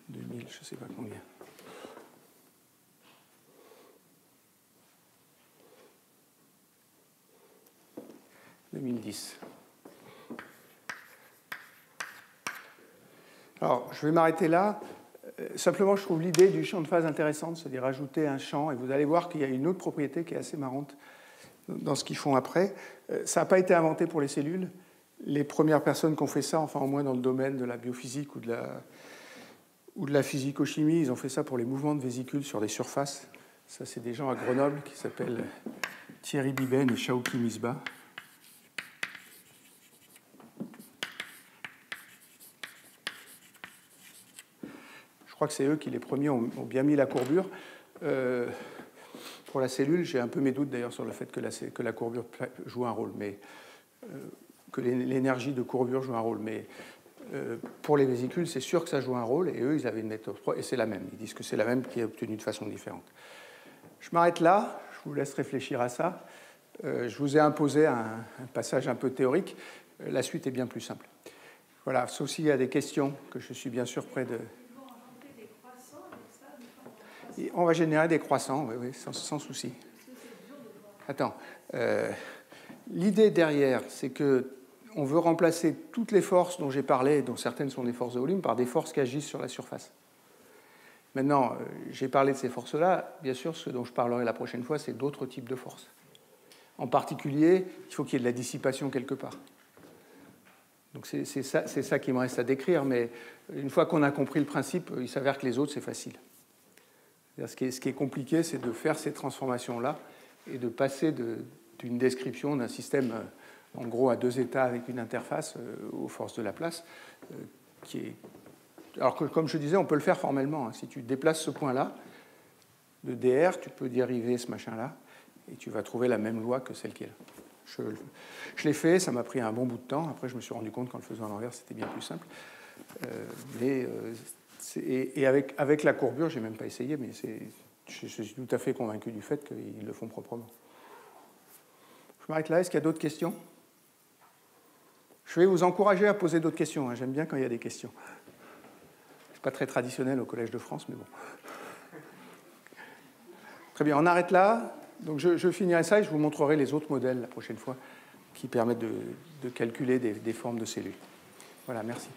2000, je ne sais pas combien. « 2010. Alors, je vais m'arrêter là. Simplement, je trouve l'idée du champ de phase intéressante, c'est-à-dire ajouter un champ, et vous allez voir qu'il y a une autre propriété qui est assez marrante dans ce qu'ils font après. Ça n'a pas été inventé pour les cellules. Les premières personnes qui ont fait ça, enfin au moins dans le domaine de la biophysique ou de la physico-chimie, ils ont fait ça pour les mouvements de vésicules sur des surfaces. Ça, c'est des gens à Grenoble qui s'appellent Thierry Biben et Shaoki Misbah. Je crois que c'est eux qui, les premiers, ont bien mis la courbure. Pour la cellule, j'ai un peu mes doutes d'ailleurs sur le fait que la courbure joue un rôle, mais que l'énergie de courbure joue un rôle. Mais pour les vésicules, c'est sûr que ça joue un rôle, et eux, ils avaient une méthode, et c'est la même. Ils disent que c'est la même qui est obtenue de façon différente. Je m'arrête là, je vous laisse réfléchir à ça. Je vous ai imposé un passage un peu théorique. La suite est bien plus simple. Voilà, sauf s'il y a des questions, que je suis bien sûr prêt de... On va générer des croissants, oui, sans souci. Attends. L'idée derrière, c'est qu'on veut remplacer toutes les forces dont j'ai parlé, dont certaines sont des forces de volume, par des forces qui agissent sur la surface. Maintenant, j'ai parlé de ces forces-là. Bien sûr, ce dont je parlerai la prochaine fois, c'est d'autres types de forces. En particulier, il faut qu'il y ait de la dissipation quelque part. Donc c'est ça qui me reste à décrire, mais une fois qu'on a compris le principe, il s'avère que les autres, c'est facile. Ce qui est compliqué, c'est de faire ces transformations-là et de passer d'une description d'un système, en gros, à deux états avec une interface aux forces de Laplace, qui est... Alors que, comme je disais, on peut le faire formellement. Hein. Si tu déplaces ce point-là, de dr, tu peux dériver ce machin-là, et tu vas trouver la même loi que celle qui est là. Je l'ai fait, ça m'a pris un bon bout de temps. Après, je me suis rendu compte qu'en le faisant à l'envers, c'était bien plus simple. Et avec la courbure, je n'ai même pas essayé, mais je suis tout à fait convaincu du fait qu'ils le font proprement. Je m'arrête là. Est-ce qu'il y a d'autres questions? Je vais vous encourager à poser d'autres questions. Hein. J'aime bien quand il y a des questions. Ce n'est pas très traditionnel au Collège de France, mais bon. Très bien, on arrête là. Donc je finirai ça et je vous montrerai les autres modèles la prochaine fois qui permettent de calculer des formes de cellules. Voilà, merci.